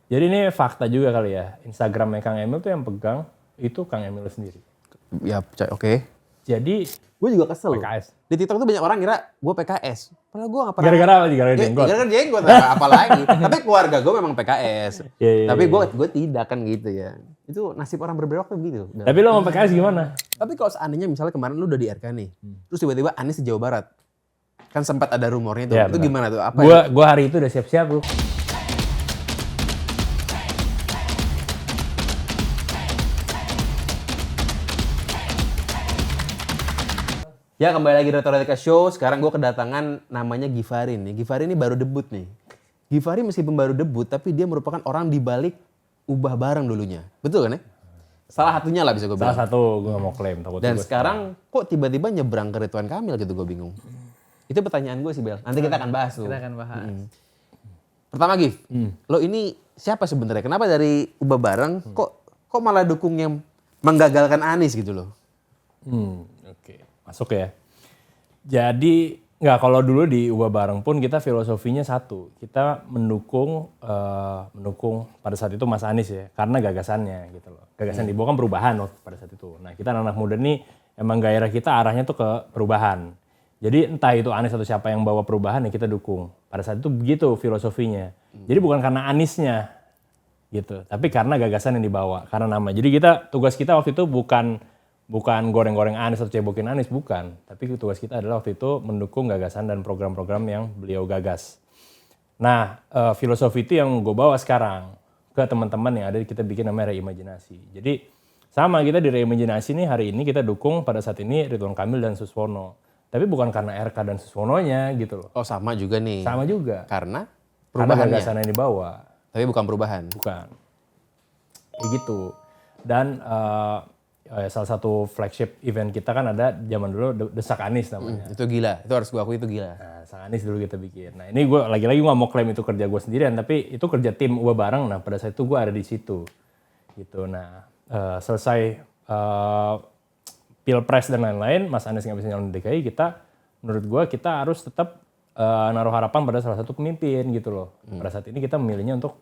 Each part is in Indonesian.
Jadi ini fakta juga kali ya. Instagramnya Kang Emil tuh yang pegang itu Kang Emil sendiri. Ya, oke. Jadi Gue juga kesel loh. PKS. Di TikTok tuh banyak orang kira gue PKS. Padahal gue gak pernah. Gara-gara apa sih? Gara-gara jenggot? Gara-gara jenggot, apa lagi. Tapi keluarga gue memang PKS. Tapi gue tidak kan gitu ya. Itu nasib orang berbelok tuh gitu. Tapi lo mau PKS gimana? Tapi kalau seandainya misalnya kemarin lu udah di RK nih. Terus tiba-tiba Anies di Jawa Barat. Kan sempat ada rumornya tuh. Ya, itu benar. gimana tuh? Apa Gua hari itu udah siap-siap bro. Ya kembali lagi di Retorika Show. Sekarang gue kedatangan namanya Givarin nih. Givarin ini baru debut nih. Givarin meskipun baru debut tapi dia merupakan orang di balik Ubah Bareng dulunya. Betul kan ya? Salah satunya lah bisa gue bilang. Salah satu gue gak mau klaim. Dan sekarang kok tiba-tiba nyebrang ke Ridwan Kamil gitu, gue bingung. Itu pertanyaan gue sih Bel. Nanti kita akan bahas tuh. Kita akan bahas. Pertama Giv, lo ini siapa sebenarnya? Kenapa dari Ubah Bareng kok malah dukung yang menggagalkan Anies gitu loh? Oke. Masuk ya. Jadi nggak, kalau dulu di Ubah Bareng pun kita filosofinya satu. Kita mendukung pada saat itu Mas Anies ya, karena gagasannya gitu loh. Gagasan dibawa kan perubahan pada saat itu. Nah kita anak muda nih emang gairah kita arahnya tuh ke perubahan. Jadi entah itu Anies atau siapa yang bawa perubahan ya kita dukung. Pada saat itu begitu filosofinya. Jadi bukan karena Aniesnya gitu, tapi karena gagasan yang dibawa, karena nama. Jadi tugas kita waktu itu bukan goreng-goreng Anies atau cebokin Anies, bukan. Tapi tugas kita adalah waktu itu mendukung gagasan dan program-program yang beliau gagas. Nah, filosofi itu yang gue bawa sekarang ke teman-teman yang ada, kita bikin namanya Reimajinasi. Jadi sama, kita di Reimajinasi nih hari ini kita dukung pada saat ini Ridwan Kamil dan Suswono. Tapi bukan karena RK dan Suswononya gitu loh. Oh sama juga nih. Sama juga. Karena Gagasan yang dibawa. Tapi bukan perubahan. Bukan. Kayak gitu. Dan salah satu flagship event kita kan ada zaman dulu Desak Anies namanya. Itu gila, itu harus gue akui itu gila. Nah, Desak Anies dulu kita bikin. Nah ini gue lagi-lagi gak mau klaim itu kerja gue sendirian, tapi itu kerja tim Ubah Bareng. Nah pada saat itu gue ada di situ. Gitu. Nah selesai Pilpres dan lain-lain, Mas Anies gak bisa nyalon di DKI, menurut gue kita harus tetap naruh harapan pada salah satu pemimpin gitu loh. Pada saat ini kita memilihnya untuk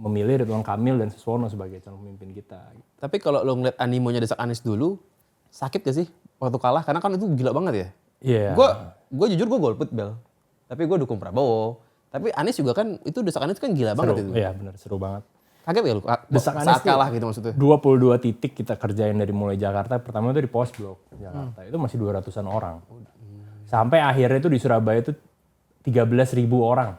memilih Ridwan Kamil dan Suswono sebagai calon pemimpin kita. Tapi kalau lo ngeliat animonya Desak Anies dulu, sakit gak sih waktu kalah? Karena kan itu gila banget ya. Iya. Gue jujur gue golput Bel. Tapi gue dukung Prabowo. Tapi Anies juga kan, itu Desak Anies kan gila banget itu. Iya benar, seru banget. Kaget gak lu? Desak Anies saat kalah gitu maksudnya? 22 titik kita kerjain dari mulai Jakarta. Pertama itu di pos blok Jakarta. Itu masih 200-an orang. Sampai akhirnya itu di Surabaya itu 13.000 orang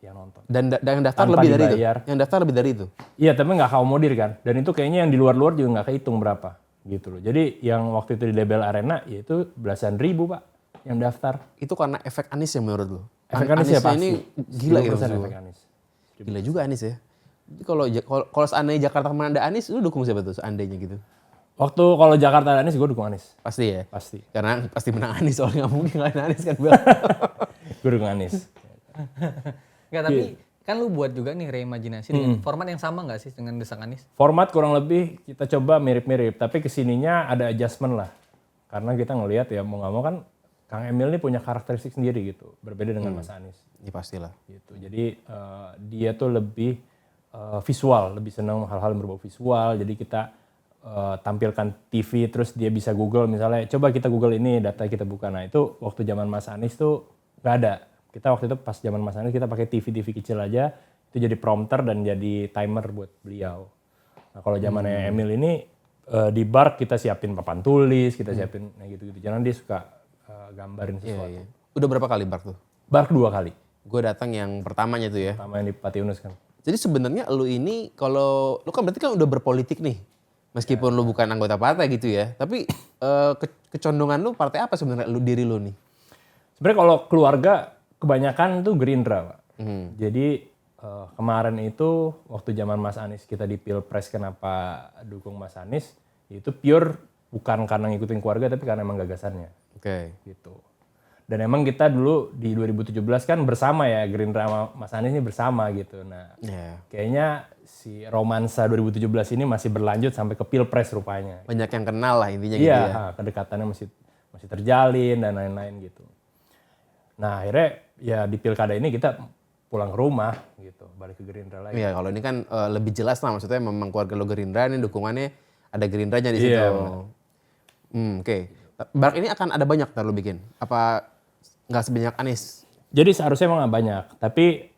yang nonton. Dan yang daftar Tanpa lebih dari dibayar. itu? Yang daftar lebih dari itu? Iya, tapi nggak akomodir kan. Dan itu kayaknya yang di luar-luar juga nggak kehitung berapa. Gitu loh. Jadi yang waktu itu di Debel Arena, yaitu belasan ribu Pak yang daftar. Itu karena efek Anies ya menurut lo? Efek Anies ya pasti. Ini gila gitu. Efek Anies. Gila juga Anies ya. Jadi kalau seandainya Jakarta kemana ada Anies, lu dukung siapa tuh seandainya gitu? Waktu kalau Jakarta ada Anies, gue dukung Anies. Pasti ya? Pasti. Karena pasti menang Anies, soalnya nggak mungkin ngalahin Anies kan. Gue dukung Anies. Enggak, tapi kan lu buat juga nih Reimajinasi dengan format yang sama nggak sih dengan Desak Anies? Format kurang lebih kita coba mirip-mirip, tapi kesininya ada adjustment lah. Karena kita ngelihat ya mau nggak mau kan Kang Emil ini punya karakteristik sendiri gitu, berbeda dengan Mas Anies. Ya pastilah. Gitu. Jadi dia tuh lebih visual, lebih senang hal-hal yang berbau visual. Jadi kita tampilkan TV, terus dia bisa Google misalnya, coba kita Google ini, data kita buka. Nah itu waktu zaman Mas Anies tuh nggak ada. Kita waktu itu pas zaman Mas Anies kita pakai TV kecil aja, itu jadi prompter dan jadi timer buat beliau. Nah kalau zamannya Emil ini di bar kita siapin papan tulis, kita siapin gitu-gitu. Jangan dia suka gambarin sesuatu. Iya. Udah berapa kali Bark tuh? Bark 2 kali. Gue datang yang pertamanya tuh ya. Pertama yang di Patiunus kan. Jadi sebenarnya lu ini kalau lu kan berarti kan udah berpolitik nih. Meskipun lu bukan anggota partai gitu ya. Tapi kecondongan lu partai apa sebenarnya diri lu nih? Sebenarnya kalau keluarga kebanyakan tuh Gerindra, Pak. Jadi kemarin itu waktu zaman Mas Anies kita di Pilpres, kenapa dukung Mas Anies? Itu pure bukan karena ngikutin keluarga tapi karena emang gagasannya. Oke. Gitu. Dan emang kita dulu di 2017 kan bersama ya, Gerindra sama Mas Anies ini bersama gitu. Nah, kayaknya si romansa 2017 ini masih berlanjut sampai ke Pilpres rupanya. Banyak yang kenal lah intinya gitu Iya, ya. kedekatannya masih terjalin dan lain-lain gitu. Nah, akhirnya ya di pilkada ini kita pulang ke rumah gitu, balik ke Gerindra lagi. Iya, kalau ini kan lebih jelas lah, maksudnya memang keluarga lo Gerindra, ini dukungannya ada Gerindranya di situ. Iya, Oke. Bark ini akan ada banyak ntar lo bikin? Apa nggak sebanyak Anies? Jadi seharusnya emang gak banyak, tapi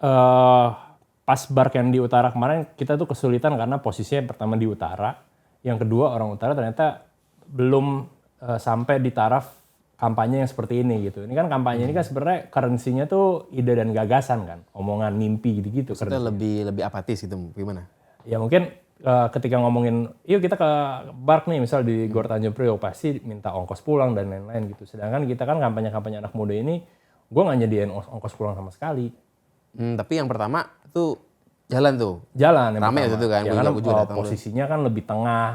pas Bark yang di utara kemarin kita tuh kesulitan karena posisinya pertama di utara, yang kedua orang utara ternyata belum sampai di taraf kampanye yang seperti ini gitu. Ini kan kampanye ini kan sebenarnya currency-nya tuh ide dan gagasan kan, omongan, mimpi gitu-gitu. Maksudnya lebih apatis gitu, gimana? Ya mungkin ketika ngomongin, yuk kita ke Bark nih, misal di Gor Tanjung Priok pasti minta ongkos pulang dan lain-lain gitu. Sedangkan kita kan kampanye-kampanye anak muda ini, gue nggak nyediain ongkos pulang sama sekali. Tapi yang pertama tuh jalan tuh. Jalan yang Rame pertama. itu kan, Ya gua kan juga datang tuh. posisinya kan lebih tengah.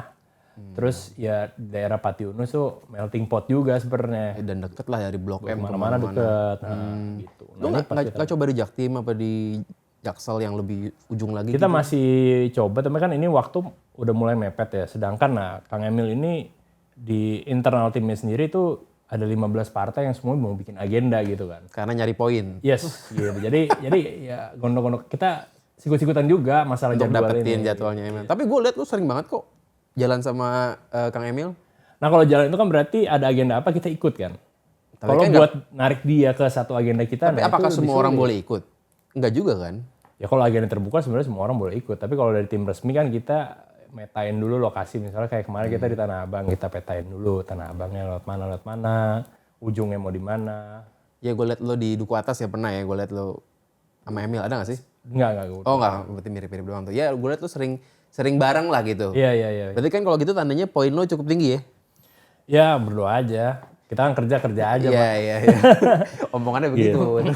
Terus ya daerah Pati Unus tuh melting pot juga sebenarnya. Dan deket lah dari Blok M Kemana-mana deket. Nah, gitu. Lo nggak coba di Jaktim apa di Jaksel yang lebih ujung lagi? Kita masih coba, tapi kan ini waktu udah mulai mepet ya. Sedangkan Kang Emil ini di internal timnya sendiri tuh ada 15 partai yang semua mau bikin agenda gitu kan. Karena nyari poin. Yes, gitu. Jadi ya gondok-gondok kita sikut-sikutan juga masalah Untuk jadwal dapetin ini. jadwalnya Emil. Tapi gue liat lu sering banget kok jalan sama Kang Emil. Nah kalau jalan itu kan berarti ada agenda apa kita ikut kan. Kalau kan buat narik dia ke satu agenda kita, Tapi apakah semua orang boleh ikut? Enggak juga kan? Ya kalau agenda terbuka sebenarnya semua orang boleh ikut. Tapi kalau dari tim resmi kan kita metain dulu lokasi. Misalnya kayak kemarin kita di Tanah Abang, kita petain dulu Tanah Abangnya lewat mana, ujungnya mau di mana. Ya gue liat lo di Duku Atas ya pernah ya, gue liat lo sama Emil, ada gak sih? Enggak. Oh enggak, berarti mirip-mirip doang tuh. Ya gue liat lo sering bareng lah gitu. Iya. Berarti kan kalau gitu tandanya poin lo cukup tinggi ya? Ya berdoa aja. Kita kan kerja aja. Iya. Omongannya begitu.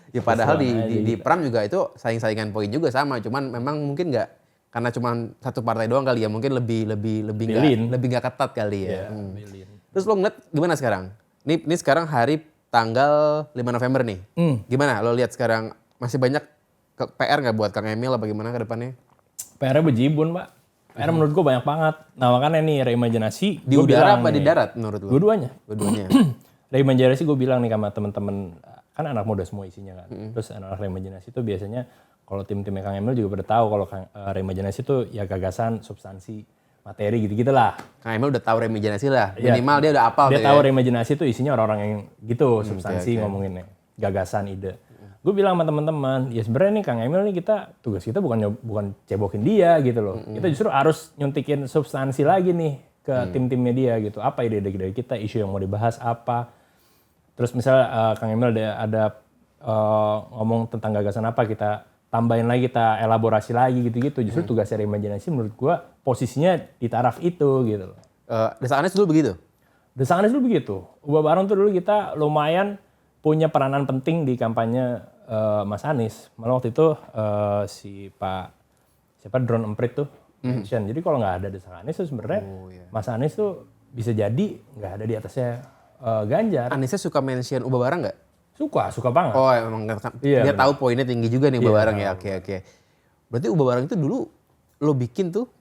Ya padahal di Pram juga itu saing-saingan poin juga sama, cuman memang mungkin nggak, karena cuman satu partai doang kali ya, mungkin lebih nggak ketat kali ya. Terus lo ngeliat gimana sekarang? Ini sekarang hari tanggal 5 November nih. Gimana lo lihat sekarang, masih banyak PR nggak buat Kang Emil apa gimana ke depannya? PR-nya bejibun, Pak. PR menurut gue banyak banget. Nah makanya nih reimajinasi. Di udara apa di darat menurut lo? Dua-duanya. Dua-duanya. Reimajinasi gue bilang nih sama temen-temen, kan anak muda semua isinya kan. Terus anak-anak reimajinasi itu biasanya kalau tim-timnya Kang Emil juga pada tahu kalau reimajinasi itu ya gagasan, substansi, materi gitu-gitu lah. Kang Emil udah tahu reimajinasi lah. Minimal dia udah apal. Dia tahu reimajinasi itu isinya orang-orang yang gitu, substansi ngomonginnya, gagasan, ide. Gue bilang sama teman-teman, ya sebenarnya nih Kang Emil nih tugas kita bukan cebokin dia gitu loh. Kita justru harus nyuntikin substansi lagi nih ke tim-timnya dia gitu. Apa ide-ide kita, isu yang mau dibahas apa. Terus misalnya Kang Emil ada ngomong tentang gagasan apa, kita tambahin lagi, kita elaborasi lagi gitu-gitu. Justru tugasnya reimajinasi menurut gue posisinya di taraf itu gitu loh. Desa Anies dulu begitu? Desa Anies dulu begitu. Ubah Bareng tuh dulu kita lumayan punya peranan penting di kampanye Mas Anies. Malah waktu itu si Drone Emprit tuh mention. Jadi kalau nggak ada Desa Anies tuh sebenarnya Mas Anies tuh bisa jadi nggak ada di atasnya Ganjar. Aniesnya suka mention Ubah Bareng nggak? Suka banget. Oh emang dia tahu poinnya tinggi juga nih Ubah Bareng ya. Oke. Berarti Ubah Bareng itu dulu lo bikin tuh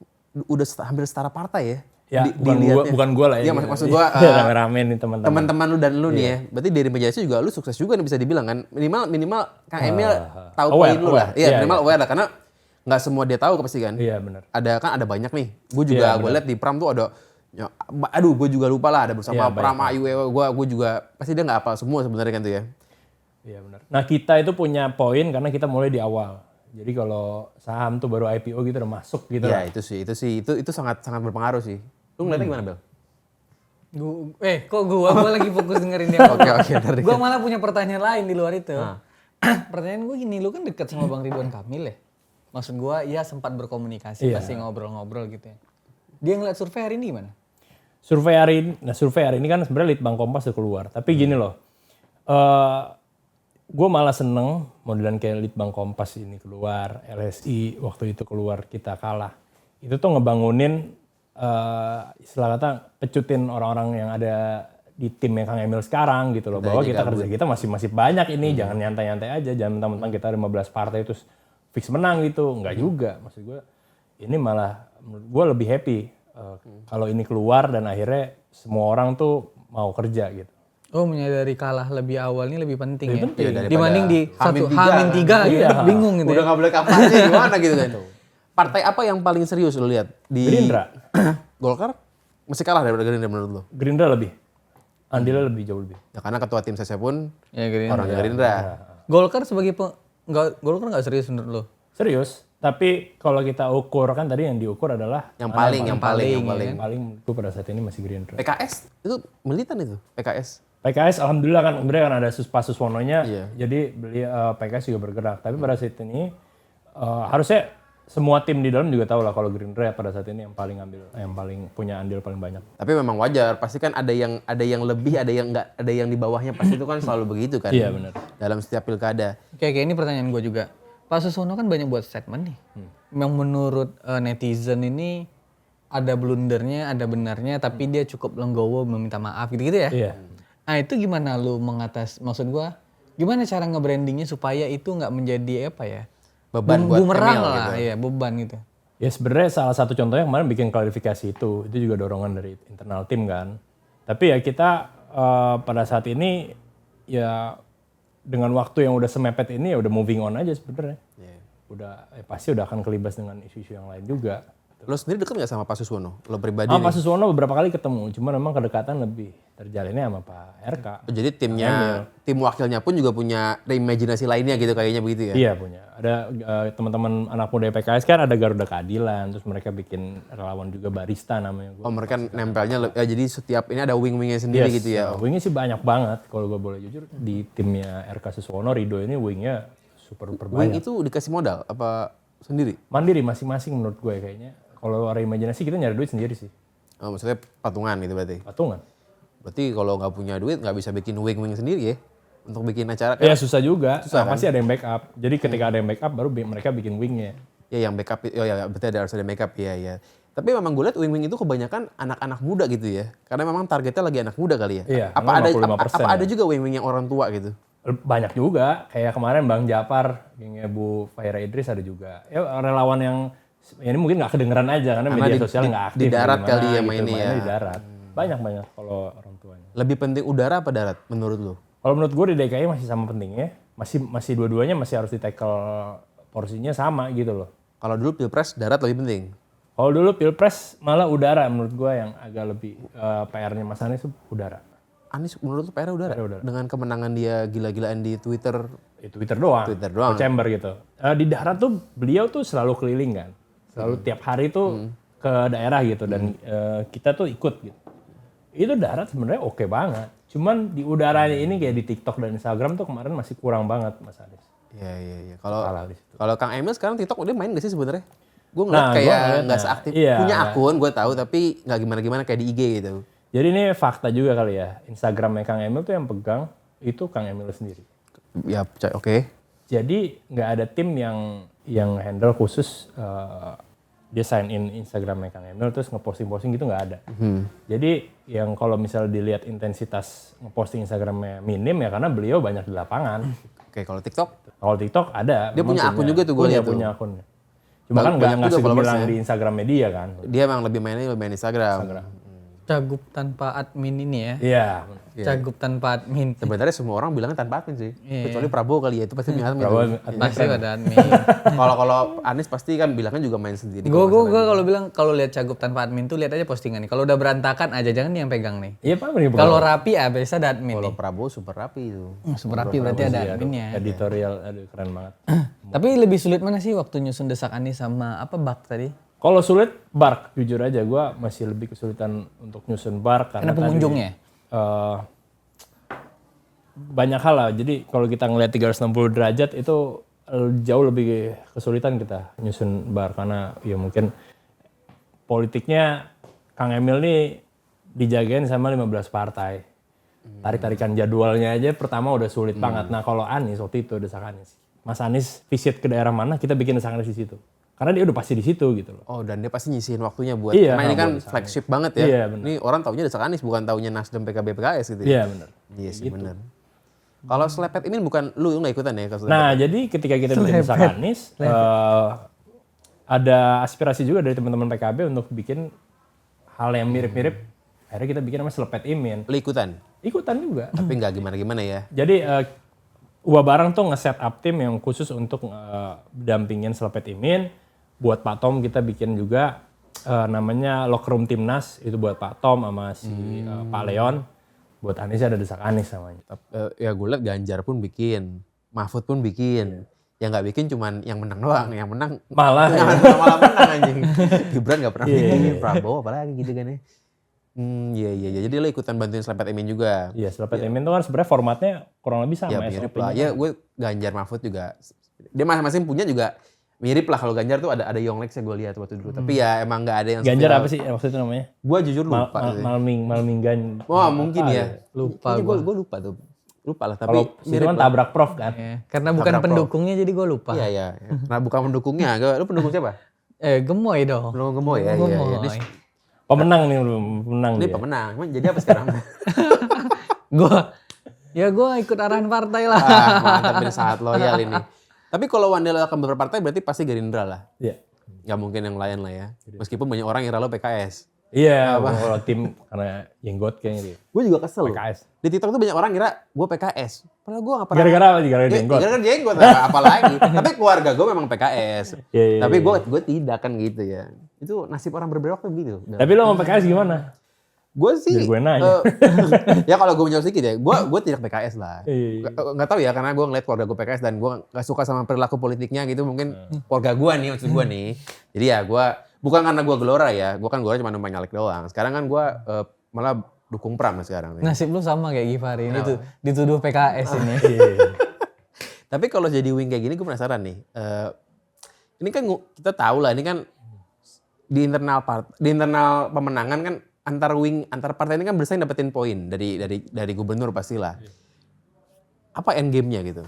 udah hampir setara partai ya? Ya, bukan gua lah ya. Iya, maksud gua rame-rame nih teman-teman. Teman-teman lu dan lu nih ya. Berarti dari reimajinasi juga lu sukses juga nih bisa dibilang kan. Minimal Kang Emil tahu poin lu lah. Iya, minimal aware lah karena nggak semua dia tahu pasti kan. Iya, benar. Ada banyak nih. Gue juga gue lihat di Pram tuh ada gue juga lupa lah, ada bersama Pram Ayu, gue juga pasti dia nggak hafal semua sebenarnya kan tuh ya. Iya benar. Nah kita itu punya poin karena kita mulai di awal. Jadi kalau saham tuh baru IPO gitu udah masuk gitu. Iya itu sangat berpengaruh sih. Lu ngeliatnya gimana Bel? Kok gue lagi fokus dengerin dia. Oke. Gue malah punya pertanyaan lain di luar itu. Pertanyaan gue gini, lu kan dekat sama Bang Ridwan Kamil ya? Maksud gue ya sempat berkomunikasi, pasti ngobrol-ngobrol gitu ya. Dia ngeliat survei hari ini gimana? Survei hari ini kan sebenarnya Litbang Kompas udah keluar. Tapi gini loh, gue malah seneng modelan kayak Litbang Kompas ini keluar, LSI waktu itu keluar kita kalah. Itu tuh ngebangunin istilah kata pecutin orang-orang yang ada di timnya Kang Emil sekarang gitu loh. Bahwa kita kerja kita masih banyak ini, jangan nyantai-nyantai aja, jangan mentang-mentang kita 15 partai terus fix menang gitu. Enggak juga, maksud gue ini malah menurut gue lebih happy kalau ini keluar dan akhirnya semua orang tuh mau kerja gitu. Oh, menyadari kalah lebih awal ini lebih penting ya. Iya, daripada Dibanding di satu H-3 gitu. Iya. Bingung gitu Udah ya. nggak boleh kampanye gimana gitu kan. Partai apa yang paling serius lo lihat di Gerindra. Golkar? Masih kalah daripada Gerindra menurut lo? Gerindra lebih. Andilnya lebih jauh lebih. Ya karena ketua tim saya pun Ya, Gerindra. orang Gerindra. Golkar sebagai Golkar nggak serius menurut lo? Serius. Tapi kalau kita ukur kan tadi yang diukur adalah Yang paling. yang paling menurutku pada saat ini masih Gerindra. PKS itu militan itu, PKS. PKS alhamdulillah kan sebenarnya kan ada Pak Suswononya, Iya. jadi PKS juga bergerak. Tapi pada saat ini harusnya semua tim di dalam juga tahu lah kalau Gerindra pada saat ini yang paling punya andil paling banyak. Tapi memang wajar, pasti kan ada yang lebih, ada yang enggak, ada yang di bawahnya, pasti itu kan selalu begitu kan. Iya, benar. Dalam setiap pilkada. Kayak ini pertanyaan gue juga. Pak Suswono kan banyak buat statement nih. Yang menurut netizen ini ada blundernya, ada benarnya, tapi dia cukup legowo meminta maaf gitu-gitu ya. Iya. Nah itu gimana lu maksud gua, gimana cara nge-brandingnya supaya itu nggak menjadi apa ya? Beban buat bumerang Emil lah, gitu. ya beban gitu. Ya sebenarnya salah satu contohnya kemarin bikin klarifikasi itu juga dorongan dari internal tim kan. Tapi ya kita pada saat ini ya dengan waktu yang udah semepet ini ya udah moving on aja sebenarnya. Udah pasti udah akan kelibas dengan isu-isu yang lain juga. Lo sendiri deket nggak sama Pak Suswono? Lo pribadi Pak nih? Suswono beberapa kali ketemu, cuma memang kedekatan lebih terjalinnya sama Pak RK. Oh, jadi tim wakilnya pun juga punya reimajinasi lainnya gitu kayaknya begitu ya? Iya punya. Ada teman-teman anak muda PKS kan ada Garuda Keadilan, terus mereka bikin relawan juga barista namanya. Oh mereka nempelnya, jadi setiap ini ada wing-wingnya sendiri gitu ya? Wingnya sih banyak banget kalau gue boleh jujur. Di timnya RK Suswono, Rido ini wingnya super Wing banyak. itu dikasih modal apa sendiri? Mandiri masing-masing menurut gue kayaknya. Kalau reimajinasi kita nyari duit sendiri sih. Oh, maksudnya patungan gitu berarti? Patungan. Berarti kalau nggak punya duit nggak bisa bikin wing-wing sendiri ya? Untuk bikin acara? Ya susah juga. Susah, Pasti ada yang backup. Jadi ketika ada yang backup baru mereka bikin wingnya. Ya yang backup, oh ya berarti harus ada backup ya. Tapi memang gue lihat wing-wing itu kebanyakan anak-anak muda gitu ya. Karena memang targetnya lagi anak muda kali ya. Iya, Apa ada 55% ada juga wing-wing yang orang tua gitu? Banyak juga. Kayak kemarin Bang Japar, gengnya Bu Faira Idris ada juga. Ya relawan yang ini mungkin nggak kedengeran aja karena media sosial nggak aktif. Di darat gimana kali ya gitu, mainnya ya. Di darat. Banyak kalau orang tuanya. Lebih penting udara apa darat menurut lo? Kalau menurut gue di DKI masih sama pentingnya. Masih dua-duanya masih harus di-tackle porsinya sama gitu loh. Kalau dulu pilpres darat lebih penting. Kalau dulu pilpres malah udara menurut gue yang agak lebih PR-nya Mas Anies itu udara. Anies menurut lo PR udara? udara. Dengan kemenangan dia gila-gilaan di Twitter. Twitter doang. Twitter doang. Chamber gitu. Di darat tuh beliau tuh selalu keliling kan. Selalu tiap hari tuh ke daerah gitu dan kita tuh ikut gitu. Itu darat sebenarnya oke banget. Cuman di udaranya ini kayak di TikTok dan Instagram tuh kemarin masih kurang banget Mas Anies. Iya. Salah di situ. Kalau Kang Emil sekarang TikTok udah main gak sih sebenarnya? Gue ngeliat kayak nggak seaktif. iya. Punya akun gue tahu tapi nggak gimana-gimana kayak di IG gitu. Jadi ini fakta juga kali ya. Instagramnya Kang Emil tuh yang pegang itu Kang Emil sendiri. Ya oke. Jadi nggak ada tim yang handle khusus dia sign in Instagramnya Kang Emil terus ngeposting gitu nggak ada. Jadi yang kalau misalnya dilihat intensitas ngeposting Instagramnya minim ya karena beliau banyak di lapangan. Oke, kalau TikTok? Kalau TikTok ada. Dia memang punya akun juga tuh gue lihat tuh. Punya akunnya. Cuma kan nggak segemilang di Instagram media kan. Dia emang lebih main Instagram. Cagup tanpa admin ini ya. Iya. Cagup tanpa admin. Sebenarnya semua orang bilangnya tanpa admin sih. Kecuali Prabowo kali ya, itu pasti punya admin. Pasti ada admin. Kalau Anies pasti kan bilangnya juga main sendiri. Gue kalau bilang kalau lihat cagup tanpa admin tuh lihat aja postingan nih. Kalau udah berantakan aja jangan dia yang pegang nih. Iya Pak. Kalau rapi biasa ada admin Kalau nih. Prabowo super rapi itu. Super rapi berarti ada adminnya. Editorial, aduh keren banget. Tapi lebih sulit mana sih waktu nyusun desak Anies sama apa Bak tadi? Kalau sulit, Bark. Jujur aja gue masih lebih kesulitan untuk nyusun Bark. Karena pengunjungnya? Banyak hal lah. Jadi kalau kita ngelihat 360 derajat itu jauh lebih kesulitan kita nyusun Bark. Karena ya mungkin politiknya Kang Emil nih dijagain sama 15 partai. Tarik-tarikan jadwalnya aja pertama udah sulit banget. Nah kalau Anies waktu itu desak Anies. Mas Anies visit ke daerah mana kita bikin desak Anies di situ. Karena dia udah pasti di situ gitu loh. Oh dan dia pasti nyisihin waktunya buat, Iya, karena ini kan buat flagship banget ya. Iya, bener. Ini orang taunya desak Anies bukan taunya Nasdem PKB PKS gitu ya. Iya benar. Iya sih benar. Kalau selepet ini bukan lu nggak ikutan ya kalau selepet? Nah jadi ketika kita bikin desak Anies, ada aspirasi juga dari teman-teman PKB untuk bikin hal yang mirip-mirip. Akhirnya kita bikin namanya selepet Imin. Lu ikutan? ikutan juga. Tapi nggak gimana-gimana ya. Jadi Ubah Bareng tuh nge-set up tim yang khusus untuk dampingin Slepet Imin. Buat Pak Tom kita bikin juga namanya Locker Room Timnas, itu buat Pak Tom sama si Pak Leon. Buat Anies ada Desak Anies namanya. Ya gue liat Ganjar pun bikin, Mahfud pun bikin. Yang nggak bikin cuman yang menang doang, yang menang Malah ya. malah menang anjing. Gibran nggak pernah bikin, Prabowo apalagi gitu kan ya. Iya. Jadi lo ikutan bantuin Slepet Imin juga. Iya, Slepet Imin tuh kan sebenarnya formatnya kurang lebih sama Ya mirip SOP-nya. lah. Ya gue Ganjar Mahfud juga. Dia masing-masing punya juga mirip lah. Kalau Ganjar tuh ada Yonglex ya gue lihat waktu dulu. Tapi ya emang nggak ada yang Ganjar apa sih maksudnya itu namanya? Gue jujur lupa. Malminggan. Wah mungkin ya. Lupa Gue lupa tuh. Lupa lah. Tapi Kalau situ kan tabrak Prof kan. Ya, karena bukan Tabrak pendukungnya jadi gue lupa. Iya. Nah bukan pendukungnya. Lu pendukung siapa? Gemoy dong. Pendukung Gemoy ya. Gemoy. Iya. Pemenang nih belum pemenang Ini dia. pemenang. Emang jadi apa sekarang? Gue ikut arahan partai lah. Mantap ini sangat loyal ini. Tapi kalau Wandel akan berpartai berarti pasti Gerindra lah. Iya. Gak mungkin yang lain lah ya. Meskipun banyak orang yang lo PKS. Iya, kalau tim karena jenggot kayaknya dia. Gue juga kesel. PKS. Di TikTok tuh banyak orang kira gue PKS. Padahal gue gak pernah. Gara-gara apa sih? Gara-gara jenggot. Gara-gara jenggot, apalagi. Tapi keluarga gue memang PKS. Iya. Tapi gue tidak kan gitu ya. Itu nasib orang berbelok tuh gitu. Tapi lo sama PKS gimana? Gue sih. Biar gue nanya. Ya kalau gue menjawab sedikit ya. Gue tidak PKS lah. Iya. Gak tahu ya karena gue ngeliat keluarga gue PKS dan gue gak suka sama perilaku politiknya gitu. Mungkin keluarga gue nih, maksud gue nih. Jadi ya gue, bukan karena gue gelora ya. Gue kan gelora cuma numpang nyalek doang. Sekarang kan gue malah dukung Pram sekarang nih. Nasib lu sama kayak Givari ini tuh dituduh PKS ini. Tapi kalau jadi wing kayak gini gue penasaran nih. Ini kan kita tahu lah ini kan di internal pemenangan kan antar partai ini kan bersaing dapetin poin dari gubernur pastilah. Apa end game-nya gitu?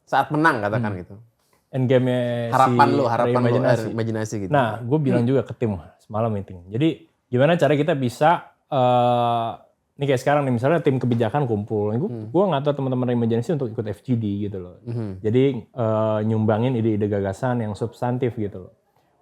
Saat menang katakan gitu. Endgame-nya Harapan si lu, Reimajinasi. imajinasi gitu. Nah, gue bilang juga ke tim semalam meeting. Jadi gimana cara kita bisa, ini kayak sekarang nih misalnya tim kebijakan kumpul. Gue ngatur teman-teman Reimajinasi untuk ikut FGD gitu loh. Jadi nyumbangin ide-ide gagasan yang substantif gitu loh.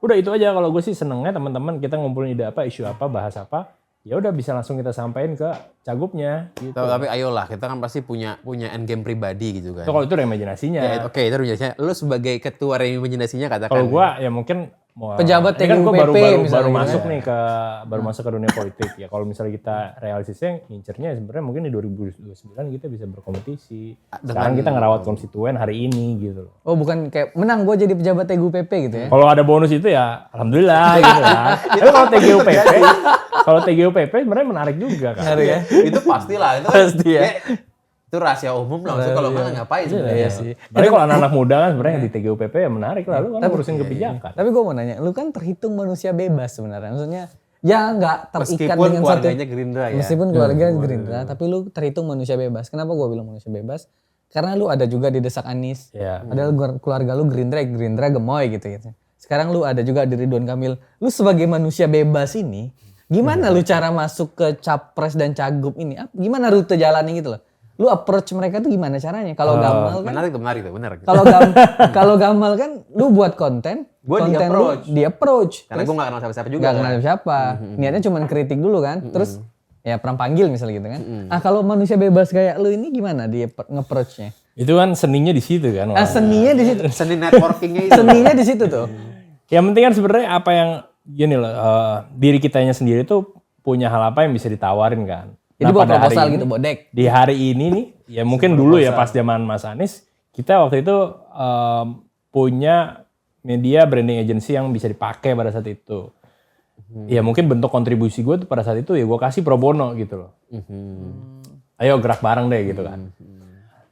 Udah itu aja kalau gue sih senengnya teman-teman kita ngumpulin ide apa, isu apa, bahas apa. Ya udah bisa langsung kita sampaikan ke cagupnya gitu. Tapi ayolah kita kan pasti punya end game pribadi gitu kan. So, kalau itu Reimajinasinya. Ya, Oke, itu Reimajinasinya. Lu sebagai ketua Reimajinasinya katakan. Kalau gue ya mungkin Pejabat ini kan gue TGUPP baru misalnya masuk gitu. nih baru masuk ke dunia politik ya. Kalau misalnya kita realistisnya ngincernya sebenarnya mungkin di 2029 kita bisa berkompetisi. Sekarang kita ngerawat konstituen hari ini gitu loh. Oh bukan kayak menang gue jadi pejabat TGUPP gitu ya. Kalau ada bonus itu ya alhamdulillah gitu kan. Tapi kalau TGUPP sebenarnya menarik juga kan. Menarik ya. Itu pastilah. Itu Pasti ya. Itu rahasia umum lah. Maksudnya kalau enggak ngapain sebenarnya. Iya sih. Tapi kalau anak-anak muda kan sebenarnya di TGUPP ya menarik lah. Lu kan ngurusin kebijakan. Tapi gue mau nanya, lu kan terhitung manusia bebas sebenarnya. Maksudnya ya nggak terikat Meskipun dengan keluarganya Gerindra ya. Meskipun keluarga Gerindra, tapi lu terhitung manusia bebas. Kenapa gue bilang manusia bebas? Karena lu ada juga di Desak Anies. Iya. Padahal keluarga lu Gerindra gemoy gitu. Sekarang lu ada juga di Ridwan Kamil. Lu sebagai manusia bebas ini, gimana lu cara masuk ke capres dan cagup ini? Gimana rute jalannya gitu loh? Lu approach mereka tuh gimana caranya? Kalau Gamal kan, Menarik tuh, benar. kalau Gamal kan, lu buat konten di approach. Karena gue gak kenal siapa-siapa juga. Gak kenal siapa. Niatnya cuma kritik dulu kan. Terus ya perang panggil misalnya gitu kan. Kalau manusia bebas kayak lu ini gimana dia nge-approach-nya? Itu kan seninya di situ kan. Seninya di situ. Seni networkingnya itu. Seninya di situ tuh. Yang penting kan sebenarnya apa yang gini loh, diri kitanya sendiri tuh punya hal apa yang bisa ditawarin kan. Jadi buat pada hari proposal ini- gitu, bodek. Di hari ini nih, ya mungkin dulu ya pas zaman Mas Anies, kita waktu itu punya media branding agency yang bisa dipakai pada saat itu. Ya mungkin bentuk kontribusi gue tuh pada saat itu ya gue kasih pro bono gitu loh. Ayo gerak bareng deh gitu kan.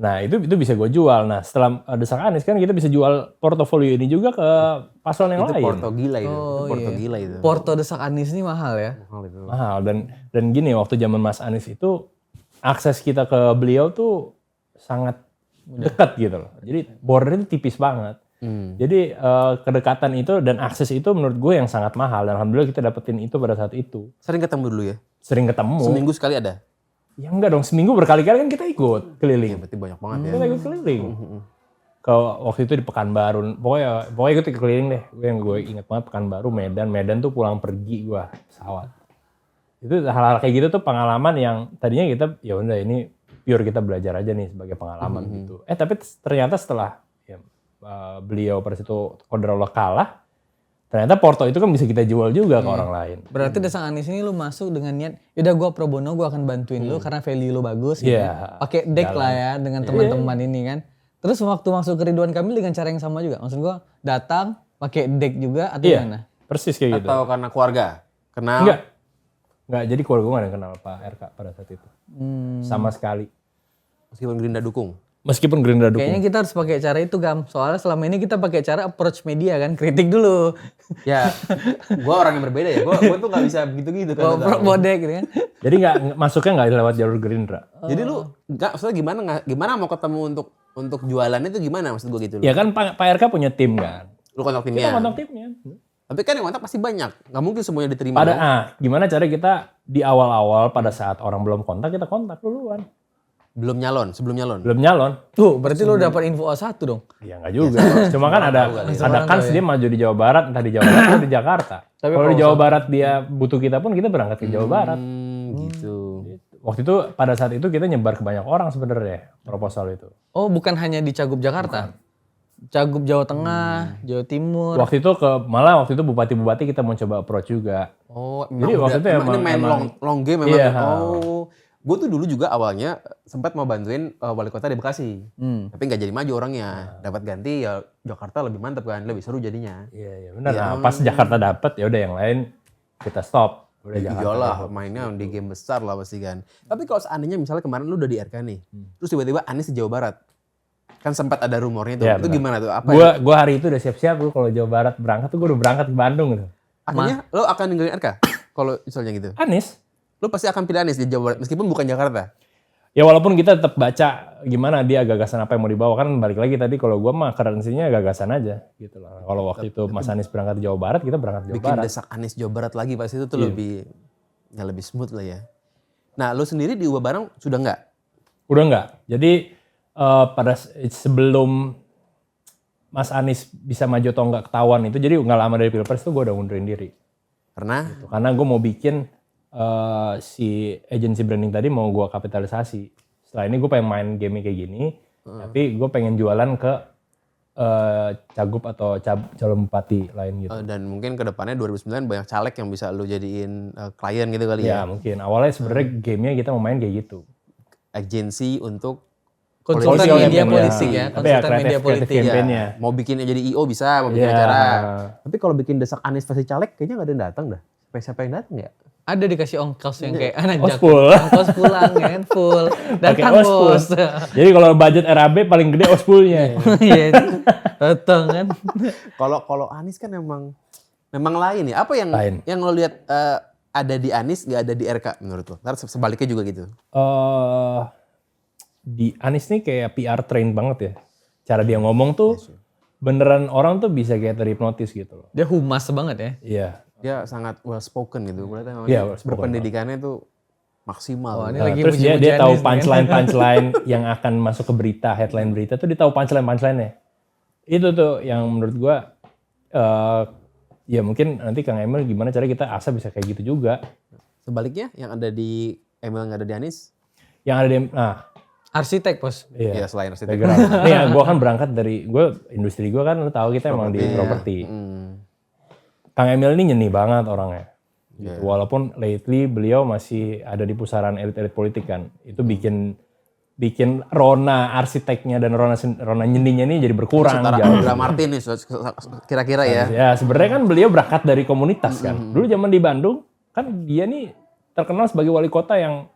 Nah itu bisa gue jual. Nah setelah Desak Anies kan kita bisa jual portofolio ini juga ke paslon yang Itu lain. Porto gila itu. Itu Porto gila itu. Porto Desak Anies ini mahal ya. Mahal dan gini waktu zaman Mas Anies itu akses kita ke beliau tuh sangat dekat gitu loh. Jadi bordernya tuh tipis banget. Jadi kedekatan itu dan akses itu menurut gue yang sangat mahal dan alhamdulillah kita dapetin itu pada saat itu. Sering ketemu dulu ya? Sering ketemu. Seminggu sekali ada? Ya enggak dong, seminggu berkali-kali kan kita ikut keliling. Berarti banyak banget ya. Kita ikut keliling. Waktu itu di Pekanbaru, pokoknya ikut keliling deh. Gue inget banget Pekanbaru, Medan tuh pulang pergi gue pesawat. Itu hal-hal kayak gitu tuh pengalaman yang tadinya kita ya udah ini pure kita belajar aja nih sebagai pengalaman gitu. Tapi ternyata setelah ya, beliau pada situ Qadarullah kalah, ternyata Porto itu kan bisa kita jual juga ke orang lain. Berarti Desang Anis ini lu masuk dengan niat, yaudah gue pro bono, gue akan bantuin lu karena value lu bagus gitu. Iya. Pakai deck lah ya dengan teman-teman ini kan. Terus waktu masuk ke Ridwan Kamil dengan cara yang sama juga. Maksud gue datang pakai deck juga atau Iya, gimana? persis kayak gitu. Atau karena keluarga? Kenal? Enggak, jadi keluarga gue gak ada yang kenal Pak RK pada saat itu. Sama sekali. Meskipun Gerindra dukung. Meskipun Gerindra dukung. Kayaknya kita harus pakai cara itu Gam. Soalnya selama ini kita pakai cara approach media kan. Kritik dulu. Ya, gue orang yang berbeda ya. Gue tuh gak bisa begitu-gitu kan. Bodek gitu kan. Jadi masuknya nggak lewat jalur Gerindra. Jadi lu maksudnya gimana mau ketemu untuk jualan itu gimana maksud gue gitu? Ya kan Pak RK punya tim kan. Lu kontak Kita timnya. kontak timnya. Tapi kan yang kontak pasti banyak. Gak mungkin semuanya diterima. dong. Gimana cara kita di awal-awal pada saat orang belum kontak, kita kontak duluan. Belum nyalon, sebelum nyalon. Belum nyalon. Tuh berarti lu dapat info A1 dong. Ya nggak juga. Cuma kan ada kans dia maju di Jawa Barat, entah di Jawa Barat atau di Jakarta. Kalau di Jawa Barat dia butuh kita pun kita berangkat ke Jawa Barat. Gitu. Waktu itu pada saat itu kita nyebar ke banyak orang sebenarnya proposal itu. Oh bukan hanya di Cagup Jakarta. Cagup Jawa Tengah, Jawa Timur. Waktu itu malah waktu itu bupati-bupati kita mau coba approach juga. Oh, Jadi waktu itu ini main long game memang. Iya. Oh, gue tuh dulu juga awalnya sempat mau bantuin wali kota di Bekasi, tapi nggak jadi maju orangnya. Dapat ganti ya Jakarta lebih mantep kan, lebih seru jadinya. Iya benar. Nah, pas Jakarta dapat ya udah yang lain kita stop. Udah Jakarta. Iyalah, mainnya di game besar lah pasti kan. Tapi kalau seandainya misalnya kemarin lu udah di RK nih, terus tiba-tiba Anies di Jawa Barat, kan sempat ada rumornya tuh. Iya, Itu benar. gimana tuh? Apa ya? Gua hari itu udah siap-siap lu kalau Jawa Barat berangkat tuh gue udah berangkat ke Bandung gitu. Akhirnya lo akan ninggalin RK kalau misalnya gitu. Anies. Lo pasti akan pilih Anies di Jawa Barat meskipun bukan Jakarta. Ya walaupun kita tetap baca gimana dia gagasan apa yang mau dibawa, kan balik lagi tadi kalau gua mah currency-nya gagasan aja gitu lah. Kalau waktu itu Mas Anies berangkat ke Jawa Barat, kita berangkat ke Jawa Bikin Barat. desak Anies Jawa Barat lagi pasti itu tuh Iya. lebih smooth lah ya. Nah, lo sendiri di Ubah Bareng sudah nggak? Udah enggak. Jadi sebelum Mas Anies bisa maju atau enggak ketahuan itu, jadi nggak lama dari Pilpres tuh gue udah ngundurin diri. Karena Karena gue mau bikin si agency branding tadi mau gue kapitalisasi. Setelah ini gue pengen main game kayak gini, tapi gue pengen jualan ke cagup atau calon bupati lain gitu. dan mungkin ke depannya 2009 banyak caleg yang bisa lo jadiin klien gitu kali Ya ya. mungkin awalnya sebenarnya gamenya kita mau main kayak gitu. Agensi untuk Konsultan Politik media campaign, politik ya. Tapi ya Konsultan media politik. campaign-nya. mau bikinnya jadi IO bisa, mau bikin Ya. acara. Tapi kalau bikin desak Anies versi caleg kayaknya nggak ada yang datang dah. Siapa yang datang ya? Ada dikasih ongkos yang kayak anak Ospul. Ongkos pulang ya kan full. Datang Pakai ospul. bos. Jadi kalau budget RAB paling gede ospulnya. Iya itu. Datang kan. Kalau Anies kan memang lain ya. Apa yang Lain. lo lihat ada di Anies nggak ada di RK menurut lo? Ntar sebaliknya juga gitu. Di Anies nih kayak PR train banget ya. Cara dia ngomong tuh beneran orang tuh bisa kayak terhipnotis gitu loh. Dia humas banget ya. Iya. Dia sangat well spoken gitu. Berarti Iya, well spoken. berpendidikannya tuh maksimal. Wah, ini Nah, lagi terus dia muji-muji tahu Anies nih kan. punchline yang akan masuk ke berita, headline berita tuh dia tahu punchline-nya. Itu tuh yang menurut gua ya mungkin nanti Kang Emil gimana cara kita asa bisa kayak gitu juga. Sebaliknya yang ada di Emil nggak ada di Anies? Yang ada di Arsitek bos. iya. Ya selain arsitek. Background. Nih ya, gua kan berangkat dari industri gua kan lu tahu kita emang di properti. Kang Emil ini nyeni banget orangnya. Gitu. Walaupun lately beliau masih ada di pusaran elit-elit politik kan. Itu bikin rona arsiteknya dan rona nyeninya ini jadi berkurang. Setara jauh. Andra Martin nih kira-kira ya. Ya sebenarnya kan beliau berangkat dari komunitas kan. Dulu zaman di Bandung kan dia nih terkenal sebagai wali kota yang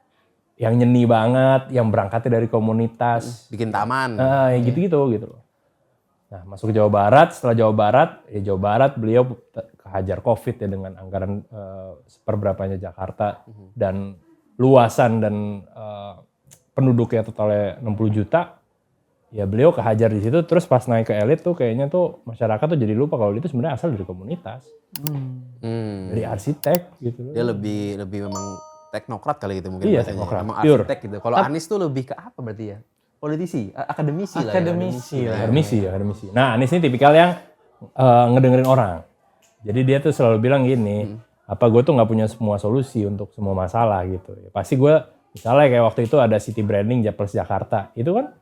nyeni banget, yang berangkatnya dari komunitas. Bikin taman. Ya gitu-gitu gitu loh. Nah, masuk ke Jawa Barat, setelah Jawa Barat beliau kehajar Covid ya dengan anggaran seperberapanya Jakarta dan luasan dan penduduknya totalnya 60 juta. Ya beliau kehajar di situ, terus pas naik ke elit tuh kayaknya tuh masyarakat tuh jadi lupa kalau itu sebenarnya asal dari komunitas. Dari arsitek gitu loh. Dia lebih memang teknokrat kali gitu mungkin Iya, bahasanya. teknokrat, Emang pure. arsitek gitu. Kalau Anies tuh lebih ke apa berarti ya? Politisi, akademisi lah ya. Akademisi. Nah, Anies ini tipikal yang ngedengerin orang. Jadi dia tuh selalu bilang gini, gue tuh nggak punya semua solusi untuk semua masalah gitu. Ya, pasti gue misalnya kayak waktu itu ada city branding Japers Jakarta, itu kan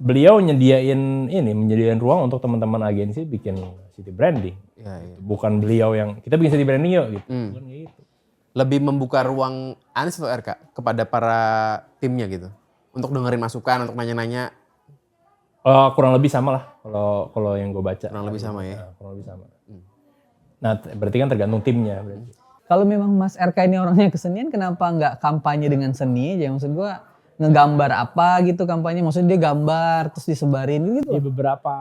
beliau menyediain ruang untuk teman-teman agensi bikin city branding. Iya. Bukan beliau yang kita bikin city branding yuk gitu. Bukan kayak gitu. Lebih membuka ruang Anies atau RK kepada para timnya gitu, untuk dengerin masukan, untuk nanya-nanya. Kurang lebih sama lah kalau yang gue baca. Kurang lebih sama ya. Nah, kurang lebih sama. Nah, berarti kan tergantung timnya. Berarti. Kalau memang Mas RK ini orangnya kesenian, kenapa nggak kampanye dengan seni aja? Maksud gua ngegambar apa gitu kampanye, maksudnya dia gambar terus disebarin gitu. Di beberapa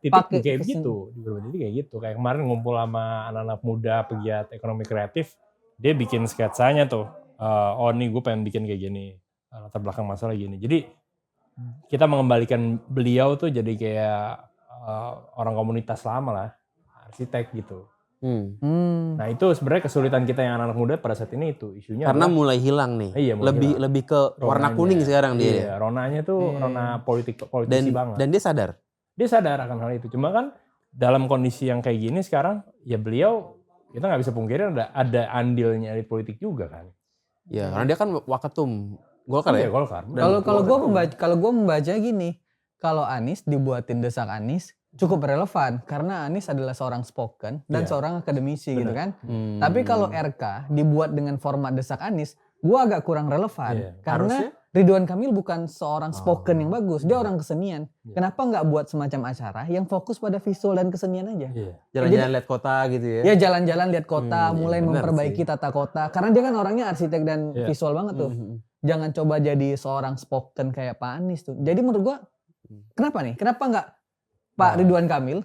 titik Pakai kayak keseni. gitu. Di beberapa titik kayak gitu. Kayak kemarin ngumpul sama anak-anak muda pegiat ekonomi kreatif, dia bikin sketsanya tuh. Nih gue pengen bikin kayak gini. Latar belakang masalah gini. Jadi kita mengembalikan beliau tuh jadi kayak orang komunitas lama lah. Arsitek gitu. Nah itu sebenarnya kesulitan kita yang anak-anak muda pada saat ini itu isunya Karena adalah, mulai hilang nih. Iya, mulai hilang. Lebih ke warna ronanya. kuning sekarang dia. Iya, ronanya tuh rona politisi banget. Dan dia sadar. Dia sadar akan hal itu. Cuma kan dalam kondisi yang kayak gini sekarang, ya beliau kita nggak bisa pungkiri ada andilnya elit politik juga kan. Ya, karena dia kan waketum Golkar Iya, ya. Golkar. Kalau gue membaca gini, kalau Anies dibuatin desak Anies cukup relevan karena Anies adalah seorang spoken dan seorang akademisi gitu kan. Tapi kalau RK dibuat dengan format desak Anies, gue agak kurang relevan karena Ridwan Kamil bukan seorang spoken yang bagus, dia orang kesenian. Kenapa nggak buat semacam acara yang fokus pada visual dan kesenian aja? Jalan-jalan lihat kota gitu ya. Ya jalan-jalan lihat kota, mulai benar memperbaiki tata kota. Karena dia kan orangnya arsitek dan visual banget tuh. Jangan coba jadi seorang spoken kayak Pak Anies tuh. Jadi menurut gua, kenapa nih? Kenapa nggak Pak Ridwan Kamil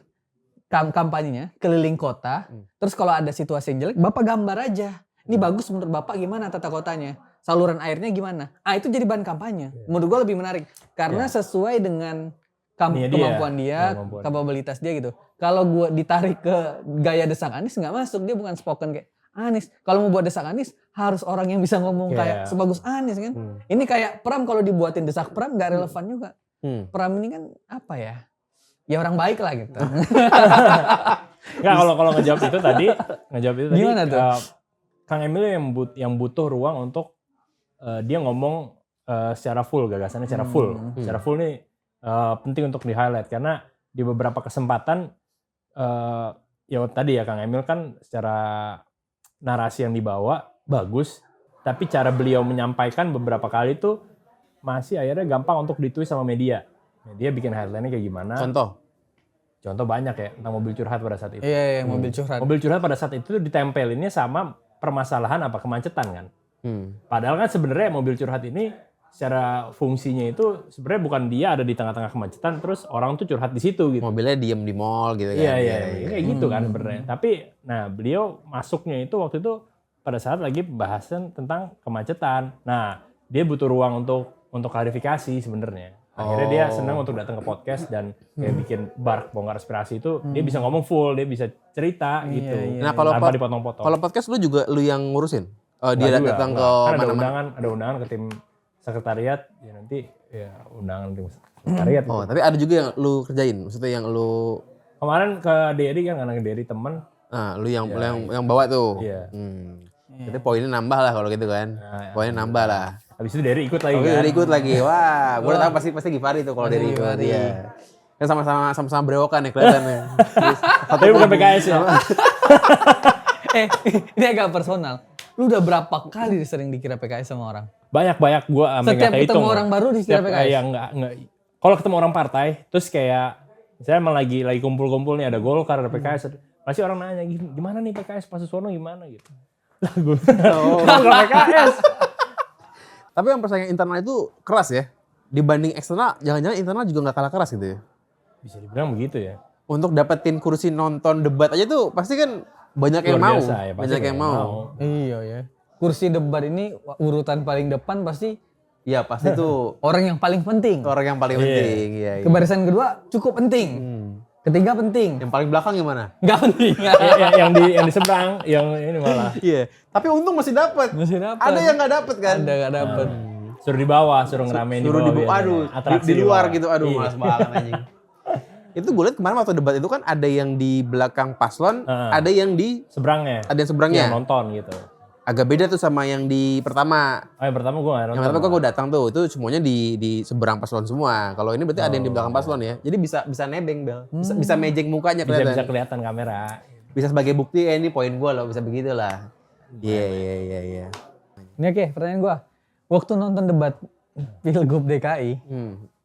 kampanyenya keliling kota, terus kalau ada situasi yang jelek, Bapak gambar aja. Ini bagus menurut Bapak gimana tata kotanya? Saluran airnya gimana? Itu jadi bahan kampanye. Menurut gua lebih menarik. Karena sesuai dengan kemampuan dia, kapabilitas dia gitu. Kalau gua ditarik ke gaya desak Anies nggak masuk, dia bukan spoken kayak Anies. Kalau mau buat desak Anies harus orang yang bisa ngomong kayak sebagus Anies kan. Ini kayak Pram kalau dibuatin desak Pram nggak relevan juga. Pram ini kan apa ya? Ya orang baik lah gitu. Enggak, kalau ngejawab itu tadi, Gimana tuh? Kang Emil yang butuh ruang untuk dia ngomong secara full, gagasannya secara full. Secara full nih penting untuk di-highlight karena di beberapa kesempatan ya tadi ya Kang Emil kan secara narasi yang dibawa bagus, tapi cara beliau menyampaikan beberapa kali tuh masih akhirnya gampang untuk ditweet sama media. Dia bikin headline-nya kayak gimana. Contoh banyak ya tentang mobil curhat pada saat itu. Iya, mobil curhat. Mobil curhat pada saat itu ditempelinnya sama permasalahan kemacetan kan. Padahal kan sebenarnya mobil curhat ini secara fungsinya itu sebenarnya bukan dia ada di tengah-tengah kemacetan terus orang tuh curhat di situ gitu. Mobilnya diem di mall gitu kan. Iya. Kayak gitu kan sebenarnya. Tapi nah beliau masuknya itu waktu itu pada saat lagi pembahasan tentang kemacetan. Nah, dia butuh ruang untuk klarifikasi sebenarnya. Akhirnya dia senang untuk datang ke podcast dan kayak bikin bongkar aspirasi itu dia bisa ngomong full, dia bisa cerita gitu. Nah, kalau tanpa dipotong-potong. Kalau podcast lu juga lu yang ngurusin? Dia datang ke kan ada undangan ke tim sekretariat ya nanti ya undangan tim sekretariat. Oh, tapi ada juga yang lu kerjain? Maksudnya yang lu kemarin ke Derry kan anak Derry temen. Nah, lu yang bawa tuh. Iya. Jadi poinnya nambah lah kalau gitu kan. Poinnya nambah lah. Habis itu Derry ikut lagi kan. Derry ikut lagi. Wah, gue udah tahu pasti Givari tuh kalau Derry ikut. Iya. Kan sama-sama brewokan ya kelihatannya. Tapi bukan PKS ya. Ini agak personal. Lu udah berapa kali sering dikira PKS sama orang? Banyak gue setiap ketemu orang baru dikira PKS? Ya enggak. Kalau ketemu orang partai, terus kayak misalnya emang lagi kumpul-kumpul nih ada Golkar, ada PKS, pasti orang nanya gimana nih PKS Pak Suswono gimana gitu. Lah gue PKS. Tapi yang persaingan internal itu keras ya. Dibanding eksternal, jangan-jangan internal juga nggak kalah keras gitu ya. Bisa dibilang begitu ya. Untuk dapetin kursi nonton debat aja tuh pasti kan banyak yang mau. Ya, banyak yang mau. Iya ya. Kursi debat ini urutan paling depan pasti. Iya pasti tuh. Orang yang paling penting. Orang yang paling penting. Iya. Kebarisan kedua cukup penting. Ketiga penting. Yang paling belakang gimana? Nggak penting. yang di seberang, yang ini malah. Iya. Tapi untung masih dapat. Ada yang nggak dapat kan? Ada nggak dapat. Suruh di bawah, suruh ngeramein di bawah. Aduh, di luar gitu. Aduh, malas banget anjing. Itu gue lihat kemarin waktu debat itu kan ada yang di belakang paslon, ada yang di Seberangnya. ada yang seberangnya. Yang nonton gitu. Agak beda tuh sama yang di pertama. Oh yang pertama gue gak nonton. Yang pertama kan gue datang tuh, itu semuanya di seberang paslon semua. Kalau ini berarti ada yang di belakang paslon ya. Jadi bisa nebeng Bel. Bisa mejeng mukanya bisa kelihatan. kelihatan kamera. Bisa sebagai bukti ini poin gue loh, bisa begitulah. Iya. Ini oke, pertanyaan gua. Waktu nonton debat Pilgub DKI,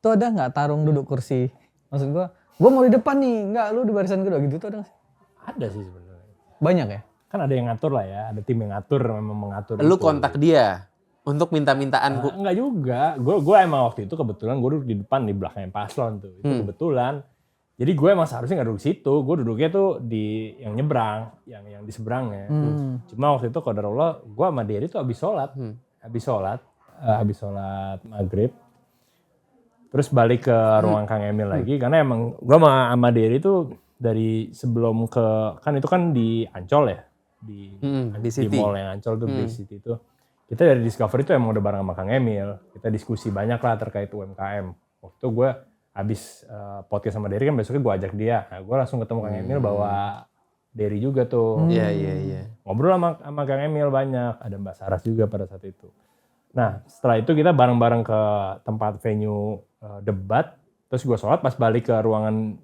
tuh ada nggak tarung duduk kursi? Maksud gua mau di depan nih, nggak lu di barisan kedua gitu tuh ada nggak sih? Ada sih sebenarnya. Banyak ya? Kan ada yang ngatur lah ya, ada tim yang ngatur, memang mengatur. Lu itu. kontak dia untuk minta-mintaan. Enggak juga, gue emang waktu itu kebetulan gue duduk di depan di belakangnya paslon tuh, itu kebetulan. Jadi gue emang seharusnya nggak duduk situ, gue duduknya tuh di yang nyebrang, yang di seberangnya. Cuma waktu itu qadarullah, gue sama Dery tuh habis sholat maghrib, terus balik ke ruang Kang Emil lagi, karena emang gue sama Dery tuh dari sebelum kan itu kan di Ancol ya, di City. mall yang Ancol tuh, di City itu. Kita dari Discovery itu emang udah bareng sama Kang Emil. Kita diskusi banyak lah terkait UMKM. Waktu itu gue habis podcast sama Dery kan besoknya gue ajak dia. Nah, gue langsung ketemu Kang Emil bawa Dery juga tuh. Iya. Ngobrol sama Kang Emil banyak. Ada Mbak Saras juga pada saat itu. Nah setelah itu kita bareng-bareng ke tempat venue debat. Terus gue sholat pas balik ke ruangan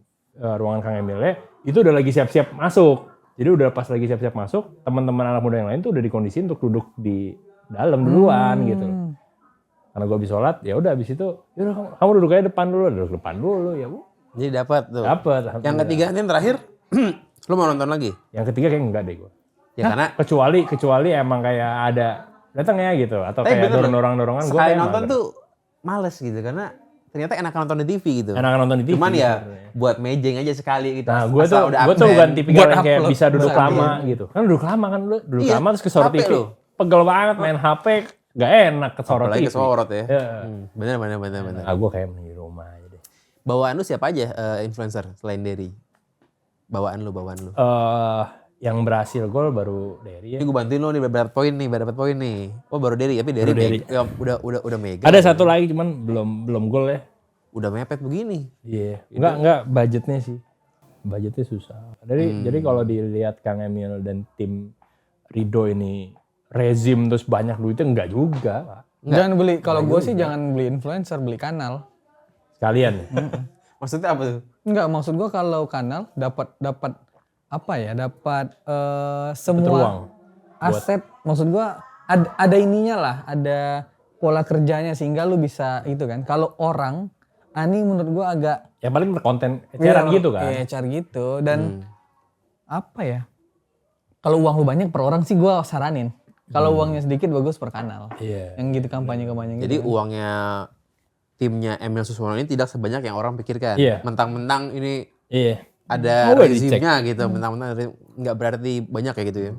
Kang Emilnya. Itu udah lagi siap-siap masuk. Jadi udah pas lagi siap-siap masuk, teman-teman anak muda yang lain tuh udah dikondisiin untuk duduk di dalam duluan gitu. Karena gue habis sholat, ya udah habis itu, yaudah kamu duduk aja duduk depan dulu ya bu. Jadi dapat tuh. Dapat. Yang ketiga ini yang terakhir, lu mau nonton lagi? Yang ketiga kayak enggak deh gue. Ya karena Kecuali emang kayak ada datang ya gitu, atau tapi kayak bener loh, dorongan gue sekali kayak nonton mager. tuh males gitu karena ternyata enak nonton di TV gitu. Enak nonton di TV. Cuman ya sebenarnya. buat mejeng aja sekali gitu. Nah gue Asal tuh bukan tipikal Buat yang kayak upload. bisa duduk Buat lama gitu. Kan duduk lama kan lu, duduk Iya, lama terus kesorot capek TV. lu. Pegel banget main HP, gak enak kesorot apalagi TV. kesorot ya. Ya. Bener. Nah gue kayak di rumah aja deh. Bawaan lu siapa aja influencer selain Dery? Bawaan lu. Yang berhasil gol baru Dery ya. Ini gue bantuin lo nih biar dapat poin nih. Oh baru Dery, tapi Dery Baru Dery. ya, udah mega. Ada satu lagi cuman belum gol ya. Udah mepet begini. Iya. Enggak budgetnya sih. Budgetnya susah. Jadi kalau dilihat Kang Emil dan tim Rido ini rezim terus banyak duitnya enggak juga, Pak. Jangan beli, kalau gue sih jangan beli influencer, beli kanal. Sekalian. Maksudnya apa tuh? Enggak, maksud gue kalau kanal dapat apa ya? Dapat ruang semua aset. Maksud gue ada ininya lah, ada pola kerjanya sehingga lu bisa itu kan. Kalau orang Ani menurut gue agak Ya paling konten eceran gitu kan. Iya, ecer gitu dan apa ya? Kalau uang lu banyak per orang sih gue saranin. Kalau uangnya sedikit bagus per kanal. Iya. Yang gitu kampanye-kampanye gitu. Jadi uangnya timnya Emil Suswono ini tidak sebanyak yang orang pikirkan. Iya. Mentang-mentang ini Iya. ada Coba dicek. rezimnya gitu. Mentang-mentang nggak berarti banyak ya gitu ya.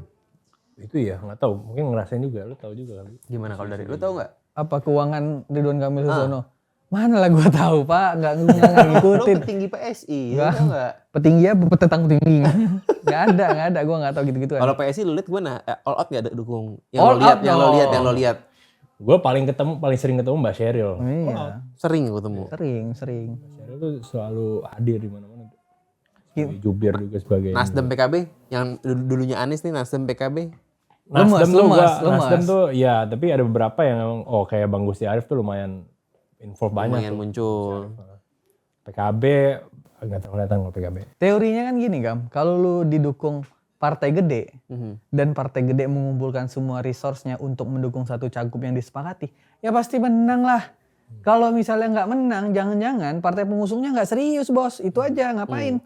Itu ya nggak tahu. Mungkin ngerasain juga. Lu tahu juga kali. Gimana kalau dari lu tahu nggak? Apa keuangan Ridwan Kamil Susono? Mana lah gue tahu Pak, nggak Lu ngikutin. petinggi PSI, lu tahu nggak? Petinggi apa petentang petinggi? Nggak ada, gue nggak tahu gitu-gitu. Kalau PSI lu lihat gimana? All out nggak ada dukung? Yang All lo lihat, out yang lo lihat. Gue paling sering ketemu Mbak Sheryl. Iya, Sering ketemu. sering. Sheryl tuh selalu hadir di mana-mana. Iya. Jubir juga sebagai. Nasdem PKB yang dulunya Anies nih, Nasdem PKB. Nasdem tuh lemas. Nasdem tuh ya, tapi ada beberapa yang kayak Bang Gusti Arief tuh lumayan involve banyak Lumayan tuh. muncul. PKB nggak tahu kelihatan kalau PKB. Teorinya kan gini Gam, kalau lu didukung partai gede Mhm. dan partai gede mengumpulkan semua resource-nya untuk mendukung satu cagup yang disepakati, ya pasti menang lah. Kalau misalnya nggak menang, jangan-jangan partai pengusungnya nggak serius bos, itu aja ngapain?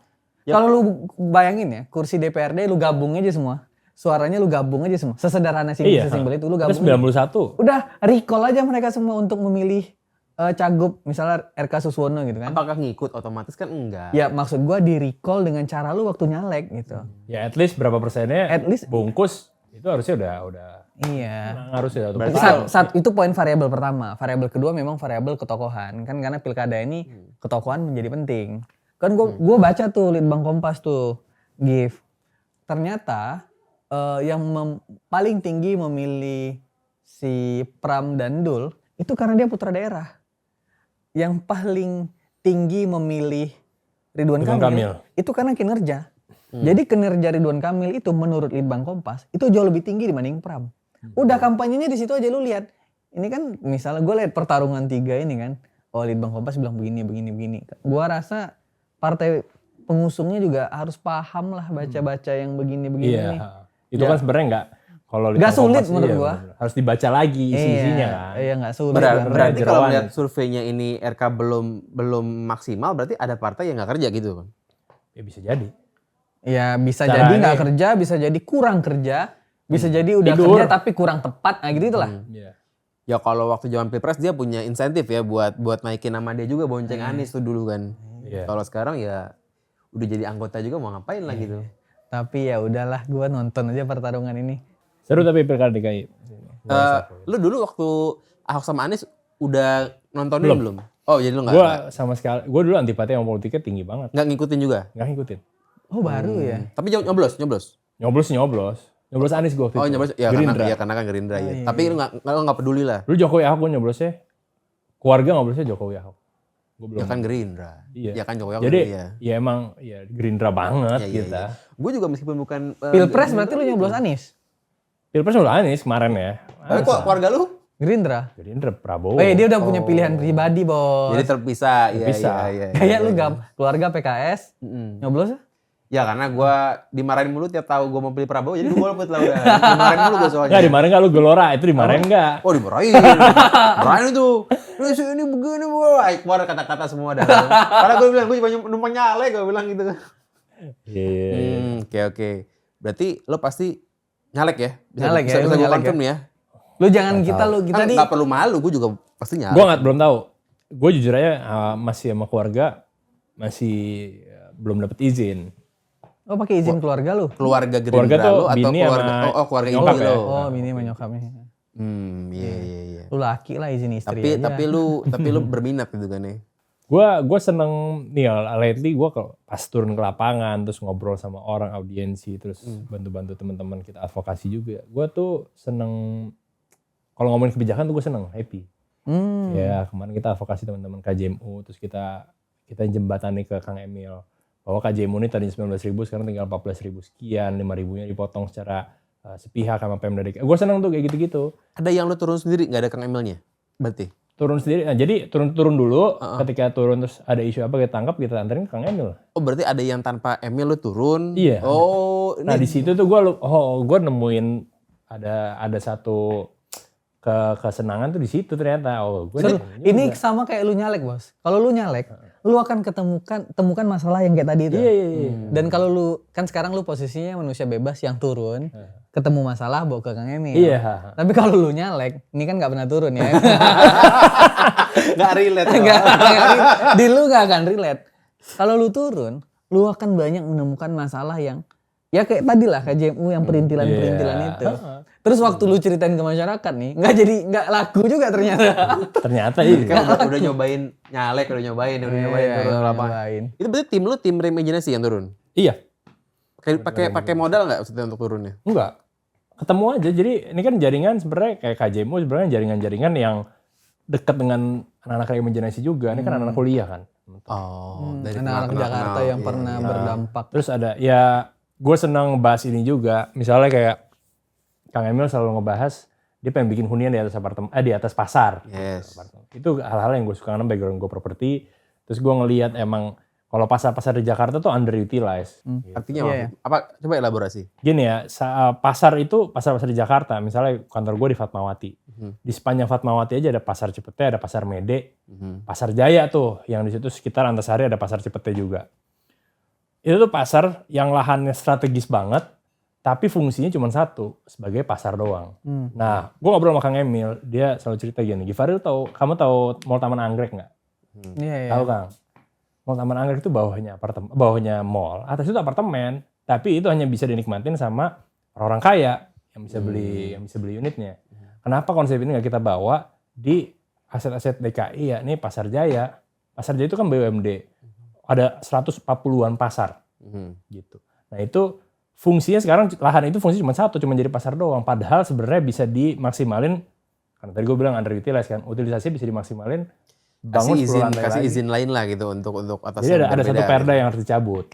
Kalau lu bayangin ya, kursi DPRD lu gabung aja semua, suaranya lu gabung aja semua, sesederhana sesimpel itu lu Ada gabung. 91. Udah recall aja mereka semua untuk memilih cagup, misalnya RK Suswono gitu kan. Apakah ngikut otomatis kan enggak? Ya maksud gua di recall dengan cara lu waktu nyalek gitu. Ya at least berapa persennya At least- bungkus itu harusnya udah Iya. menang harusnya. Berarti Itu poin variabel pertama. Variabel kedua memang variabel ketokohan. Kan karena pilkada ini ketokohan menjadi penting. Kan gua baca tuh Litbang Kompas tuh, GIF. Ternyata yang paling tinggi memilih si Pram dan Dul itu karena dia putra daerah. Yang paling tinggi memilih Ridwan Ridwan Kamil, Kamil. itu karena kinerja. Jadi kinerja Ridwan Kamil itu menurut Litbang Kompas itu jauh lebih tinggi dibanding Pram. Udah kampanyenya di situ aja lu lihat. Ini kan misalnya gue lihat pertarungan 3 ini kan. Oh Litbang Kompas bilang begini. Gua rasa partai pengusungnya juga harus paham lah baca-baca yang begini-begini Iya. nih. Itu kan sebenarnya nggak kalau Nggak Litbang sulit Kompas, menurut iya, gua. bener. Harus dibaca lagi isi-isinya kan. Iya nggak sulit. Berarti kalau Jerawan. lihat surveinya ini RK belum maksimal, berarti ada partai yang nggak kerja gitu kan? Ya bisa jadi. Ya bisa Caranya- jadi nggak kerja, bisa jadi kurang kerja, bisa jadi udah Tidur. kerja tapi kurang tepat, nah gitu itulah. Iya. Ya kalau waktu zaman Pilpres dia punya insentif ya buat naikin nama dia juga bonceng Anies tuh dulu kan. Iya. Kalau sekarang ya udah jadi anggota juga mau ngapain lah gitu. Tapi ya udahlah, gua nonton aja pertarungan ini. Seru tapi Pilkada DKI. Lu dulu waktu Ahok sama Anies udah nontonin belum? Oh jadi lu nggak Gue sama sekali, gue dulu antipati sama politiknya tinggi banget. nggak ngikutin juga? Nggak ngikutin. Oh baru ya. Tapi nyoblos. Nyoblos Anies gue waktu Oh itu. nyoblos ya Gerindra. karena kan Gerindra ya. Tapi lu nggak peduli lah. Dulu Jokowi Ahok gue nyoblosnya. Keluarga nyoblosnya Jokowi Ahok. Gue belum. Ya kan Gerindra. Iya. Ya kan Jokowi Jadi ya. ya emang ya Gerindra banget Iya, kita. Gue juga meskipun bukan Pilpres berarti lu nyoblos Anies? Pilpres udah Anies kemarin ya. Tapi kok keluarga lu? Gerindra? Gerindra Prabowo. Oh iya dia udah punya pilihan pribadi bos. Jadi terpisah. Iya, Terpisah. iya. Kayak lu keluarga PKS, nyoblos ya? Ya karena gue dimarahin mulu tiap tahu gue mau pilih Prabowo, jadi gue golput lah udah. Dimarahin mulu gue soalnya. Enggak dimarahin nggak lu gelora, itu dimarahin enggak? Oh dimarahin. Marahin itu. Ini begini gue. Keluar kata-kata semua dah. Karena gue bilang gue cuma numpang nyale gue bilang gitu. Iya. Oke. Berarti lo pasti nyalek ya? Nyalek ya, Bisa lu gue nyalek confirm nih ya? Lu jangan kita Kan nih. nggak perlu malu, gue juga pasti nyalek. Gue belum tahu. Gue jujur aja masih sama keluarga masih belum dapet izin. Oh pakai izin keluarga lu? Keluarga Keluarga Gerindra tuh lo atau bini keluarga sama keluarga ibu nyokap ya? lo. Oh bini sama nyokapnya. Iya. Lu laki lah izin istri aja. Tapi lu berminat gitu kan ya? Gue seneng nih lately gue pas turun ke lapangan terus ngobrol sama orang audiensi terus bantu-bantu teman-teman kita advokasi juga. Gue tuh seneng kalau ngomongin kebijakan tuh gue seneng happy. Ya kemarin kita advokasi teman-teman KJMU terus kita jembatani ke Kang Emil bahwa KJMU ini tadi 19.000 sekarang tinggal 14.000 sekian, 5.000-nya dipotong secara sepihak sama Pemda DKI. Gue seneng tuh kayak gitu-gitu. Ada yang lu turun sendiri nggak ada Kang Emilnya? Berarti? Turun sendiri, nah jadi turun dulu, ketika turun terus ada isu apa kita tangkap, kita anterin ke Kang Emil. Oh berarti ada yang tanpa Emil lu turun? Iya. Oh Nah di situ tuh gue nemuin ada satu kesenangan tuh di situ ternyata. Oh gue Ini sama kayak lu nyalek bos. Kalau lu nyalek, lu akan temukan masalah yang kayak tadi itu. Iya. Dan kalau lu kan sekarang lu posisinya manusia bebas yang turun, ketemu masalah bawa ke Kang Emil. Iya. Tapi kalau lu nyalek, ini kan nggak pernah turun ya. nggak relate. Di lu nggak akan relate. Kalau lu turun, lu akan banyak menemukan masalah yang ya kayak tadi lah KJMU yang perintilan-perintilan itu. Terus waktu lu ceritain ke masyarakat nih, nggak laku juga ternyata. Ternyata iya. Kan udah nyobain nyalek, udah nyobain turun lapangan. Nyobain. Itu berarti tim lu tim reimajinasi yang turun? Iya. Pakai modal nggak maksudnya untuk turunnya? Enggak. Ketemu aja. Jadi ini kan jaringan sebenarnya kayak KJMU sebenarnya jaringan-jaringan yang dekat dengan anak-anak imajinasi juga. Ini kan anak-anak kuliah kan. Oh, dari Anak-anak Jakarta yang pernah berdampak. Terus ada ya gue senang bahas ini juga. Misalnya kayak Kang Emil selalu ngebahas dia pengen bikin hunian di atas di atas pasar. Yes. Itu hal-hal yang gue suka karena background gue properti. Terus gue ngelihat emang kalau pasar-pasar di Jakarta tuh underutilized. Artinya apa? Coba elaborasi. Gini ya, pasar di Jakarta, misalnya kantor gue di Fatmawati. Di sepanjang Fatmawati aja ada pasar Cipete, ada pasar Mede, pasar Jaya tuh, yang di situ sekitar Antasari ada pasar Cipete juga. Itu tuh pasar yang lahannya strategis banget, tapi fungsinya cuma satu, sebagai pasar doang. Nah, gue ngobrol sama Kang Emil, dia selalu cerita gini, Givari kamu tahu Mall Taman Anggrek nggak? Iya. Tahu Kang? Mall Taman Anggrek itu bawahnya mall, atas itu apartemen, tapi itu hanya bisa dinikmatin sama orang kaya yang bisa beli unitnya. Kenapa konsep ini nggak kita bawa di aset-aset DKI ya? Ini Pasar Jaya. Pasar Jaya itu kan BUMD. Ada 140-an pasar gitu. Nah itu fungsinya sekarang lahan itu fungsi cuma satu, cuma jadi pasar doang. Padahal sebenarnya bisa dimaksimalin, karena tadi gue bilang underutilized kan, utilisasinya bisa dimaksimalin bangun 10 lantai kasih lagi. izin lain lah gitu untuk atas Jadi yang ada satu berbeda, perda gitu. yang harus dicabut.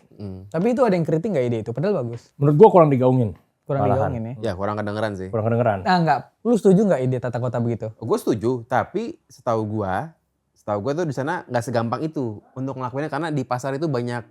Tapi itu ada yang kritik nggak ide itu? Padahal bagus. Menurut gua kurang digaungin. Kurang Malahan. digaungin ya. Ya kurang kedengeran sih. Kurang kedengeran. Nah enggak, lu setuju nggak ide tata kota begitu? Gue setuju, tapi setahu gue tuh di sana nggak segampang itu untuk ngelakuinnya karena di pasar itu banyak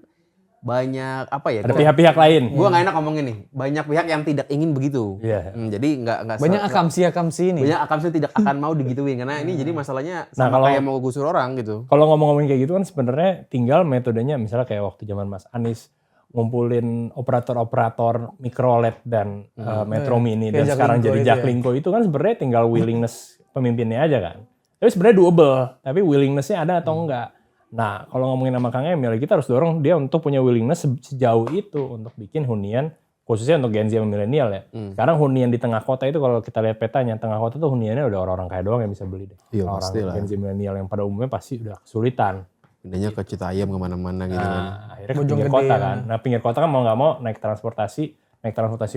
apa ya? Ada pihak-pihak lain. Gue nggak enak ngomongin nih. Banyak pihak yang tidak ingin begitu. Iya. Jadi nggak Banyak akamsi ini. banyak akamsi tidak akan mau digituin karena ini jadi masalahnya Nah, sama kalau- kayak mau gusur orang gitu. Kalau ngomong-ngomongin kayak gitu kan sebenarnya tinggal metodenya misalnya kayak waktu zaman Mas Anies ngumpulin operator-operator mikrolet dan Metro Mini dan Kayak sekarang Jaklingko jadi itu ya. Jaklingko itu kan sebenarnya tinggal willingness pemimpinnya aja kan. Tapi sebenarnya doable, tapi willingness-nya ada atau enggak. Nah, kalau ngomongin sama Kang Emil, kita harus dorong dia untuk punya willingness sejauh itu untuk bikin hunian khususnya untuk Gen Z sama milenial ya. Sekarang hunian di tengah kota itu kalau kita lihat petanya, tengah kota tuh huniannya udah orang-orang kaya doang yang bisa beli deh. Iya, Orang pastilah. Gen Z milenial yang pada umumnya pasti udah kesulitan. Pindahnya ke Citayam kemana-mana gitu kan. Nah, akhirnya ke pinggir kota kan. Nah, pinggir kota kan mau nggak mau naik transportasi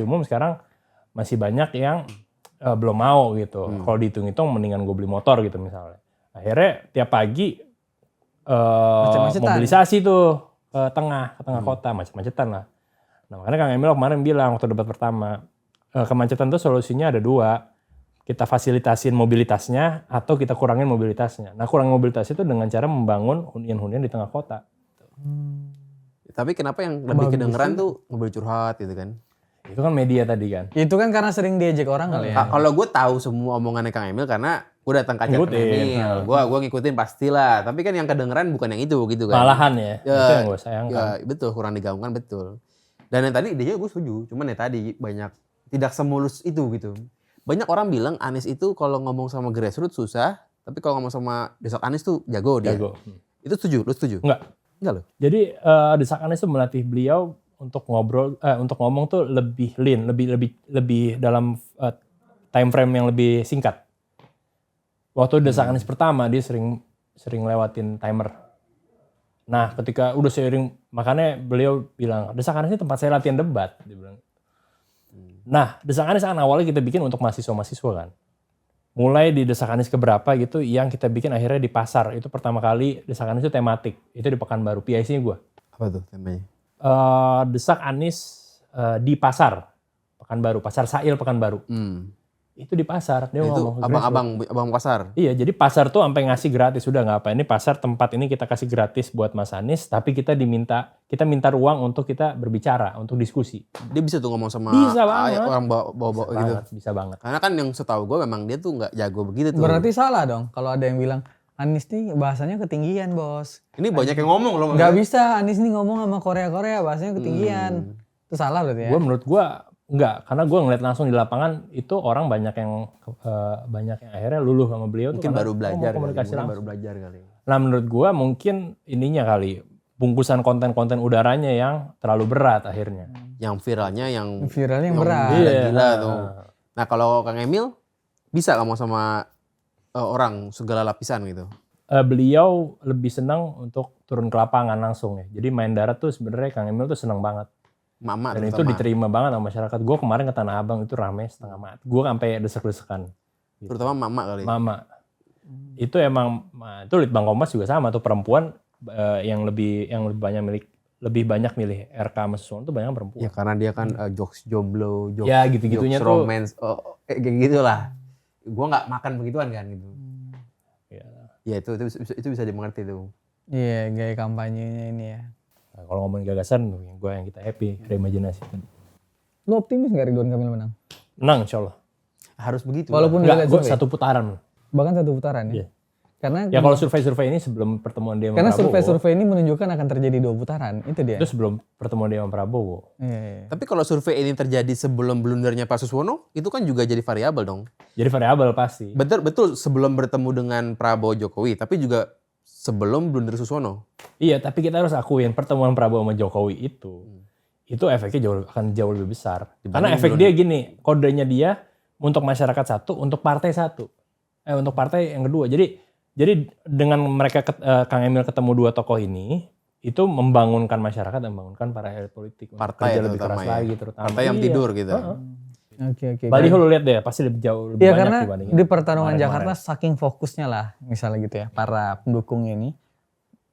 umum sekarang masih banyak yang belum mau gitu. Kalau dihitung-hitung mendingan gue beli motor gitu misalnya. Akhirnya tiap pagi Macet-macetan. mobilisasi tuh ke tengah kota, macet-macetan lah. Nah, makanya Kang Emil kemarin bilang waktu debat pertama, kemacetan tuh solusinya ada dua. Kita fasilitasin mobilitasnya atau kita kurangin mobilitasnya. Nah, kurangin mobilitas itu dengan cara membangun hunian-hunian di tengah kota. Tapi kenapa yang lebih kedengeran tuh mobil curhat gitu kan? Itu kan media tadi kan. Itu kan karena sering diejek orang kali ya. Kalau gue tahu semua omongannya Kang Emil karena gue datang ke acara Kang Ngikutin. Emil. Gue ngikutin pastilah. Tapi kan yang kedengeran bukan yang itu gitu kan. Malahan ya, Ya, itu yang gue sayangkan. Ya betul, kurang digaungkan betul. Dan yang tadi idenya gue setuju. Cuman ya tadi banyak tidak semulus itu gitu. Banyak orang bilang Anies itu kalau ngomong sama grassroots susah. Tapi kalau ngomong sama Desak Anies tuh jago dia. Jago. Itu setuju? Lu setuju? Enggak. Enggak loh. Jadi Desak Anies itu melatih beliau untuk ngobrol, untuk ngomong tuh lebih lean, lebih dalam time frame yang lebih singkat. Waktu Desak Anies pertama dia sering lewatin timer. Nah, ketika udah seiring, makanya beliau bilang, Desak Anies ini tempat saya latihan debat. Dia bilang. Nah, Desak Anies kan awalnya kita bikin untuk mahasiswa-mahasiswa kan. Mulai di Desak Anies keberapa gitu yang kita bikin akhirnya di pasar. Itu pertama kali Desak Anies itu tematik. Itu di Pekanbaru, PIC-nya gue. Apa tuh temanya? Desak Anies di pasar Pekanbaru, Pasar Sail Pekanbaru. Itu di pasar, dia Itu ngomong. ke grassroots. abang pasar. Iya, jadi pasar tuh sampai ngasih gratis. Udah nggak apa, ini pasar tempat ini kita kasih gratis buat Mas Anies, tapi kita minta ruang untuk kita berbicara, untuk diskusi. Dia bisa tuh ngomong sama Bisa banget. orang bawa gitu. Bisa banget. Karena kan yang setahu gue memang dia tuh nggak jago begitu tuh. Berarti salah dong kalau ada yang bilang Anies nih bahasanya ketinggian bos. Ini banyak yang ngomong loh. Nggak bisa Anies nih ngomong sama Korea bahasanya ketinggian. Itu salah berarti ya. Menurut gue enggak, karena gue ngeliat langsung di lapangan itu orang banyak yang akhirnya luluh sama beliau. Mungkin tuh baru karena belajar kali. komunikasi Mungkin langsung. baru belajar kali. Nah menurut gue mungkin ininya kali, bungkusan konten-konten udaranya yang terlalu berat akhirnya. Yang viralnya yang berat. gila tuh. Nah kalau Kang Emil bisa ngomong sama orang segala lapisan gitu. Beliau lebih senang untuk turun ke lapangan langsung ya. Jadi main darat tuh sebenarnya Kang Emil tuh senang banget. Mama Dan itu diterima banget sama masyarakat. Gue kemarin ke Tanah Abang itu rame setengah mati. Gue sampai desek-desekan. Terutama mama kali. Mama. Itu emang, itu Litbang Kompas juga sama tuh perempuan yang lebih banyak milih RK sama Susulan tuh banyak perempuan. Ya karena dia kan jokes jomblo, jokes, Ya, gitu-gitunya jokes tuh. romance, kayak gitulah. Gue nggak makan begituan kan gitu. Ya itu bisa dimengerti tuh. Iya, gaya kampanyenya ini ya. Nah, kalau ngomongin gagasan, gue yang kita happy, reimajinasi. Lu optimis nggak Ridwan Kamil menang? Menang insya Allah. Harus begitu. Walaupun Enggak, gagal gue survei. satu putaran. Bahkan satu putaran ya. Iya. Karena Ya kalau survei-survei ini sebelum pertemuan dia sama karena Prabowo. survei-survei ini menunjukkan akan terjadi 2 putaran. Itu dia. Itu sebelum pertemuan dia sama Prabowo. Iya. Tapi kalau survei ini terjadi sebelum blundernya Pak Suswono, itu kan juga jadi variabel dong. Jadi variabel pasti. Betul sebelum bertemu dengan Prabowo Jokowi, tapi juga sebelum blunder Suswono. Iya, tapi kita harus akuin pertemuan Prabowo sama Jokowi itu efeknya akan jauh lebih besar. Karena efek dia gini, kodenya dia untuk masyarakat satu, untuk partai satu. Untuk partai yang kedua. Jadi dengan mereka Kang Emil ketemu 2 tokoh ini, itu membangunkan masyarakat dan membangunkan para elit politik. Untuk Partai kerja lebih terutama keras ya. lagi terutama. Partai yang Iya. tidur gitu. Oke. Baliho lu lihat deh, pasti lebih jauh lebih Iya banyak karena dibandingin di pertarungan kemarin-kemarin. Jakarta saking fokusnya lah misalnya gitu ya para pendukung ini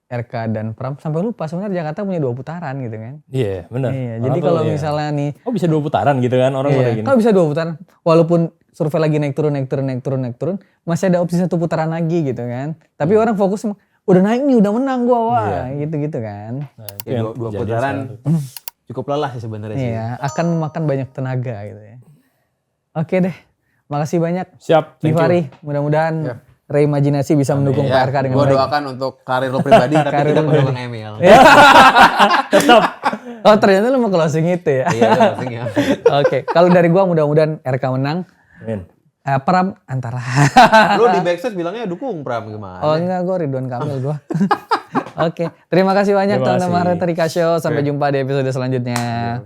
RK dan Pram sampai lupa sebenarnya Jakarta punya 2 putaran gitu kan. Iya, benar. Iya, Orang jadi tuh, kalau iya. misalnya nih Oh bisa 2 putaran gitu kan orang pada iya, gini. kalau bisa 2 putaran walaupun survei lagi naik turun masih ada opsi 1 putaran lagi gitu kan. Tapi orang fokus udah naik nih, udah menang gua wah gitu-gitu kan. Nah, itu Ya, yang dua terjadi putaran sekarang tuh. cukup lelah sih sebenarnya sih. Iya, akan memakan banyak tenaga gitu ya. Oke deh. Makasih banyak. Siap, thank you. Gifari, mudah-mudahan reimajinasi bisa mendukung Ya, PRK dengan gue baik. doakan untuk karir lo pribadi tapi tidak mendukung Emil. Tetap. Oh ternyata lu mau closing itu ya. Iya, itu maksudnya. Oke, kalau dari gua mudah-mudahan RK menang. Amin. Pram antara. Lo di backstage bilangnya dukung Pram gimana? Oh enggak, gua Ridwan Kamil gua. Oke, terima kasih banyak Terima teman-teman kasih. Retorika Show. Sampai jumpa di episode selanjutnya.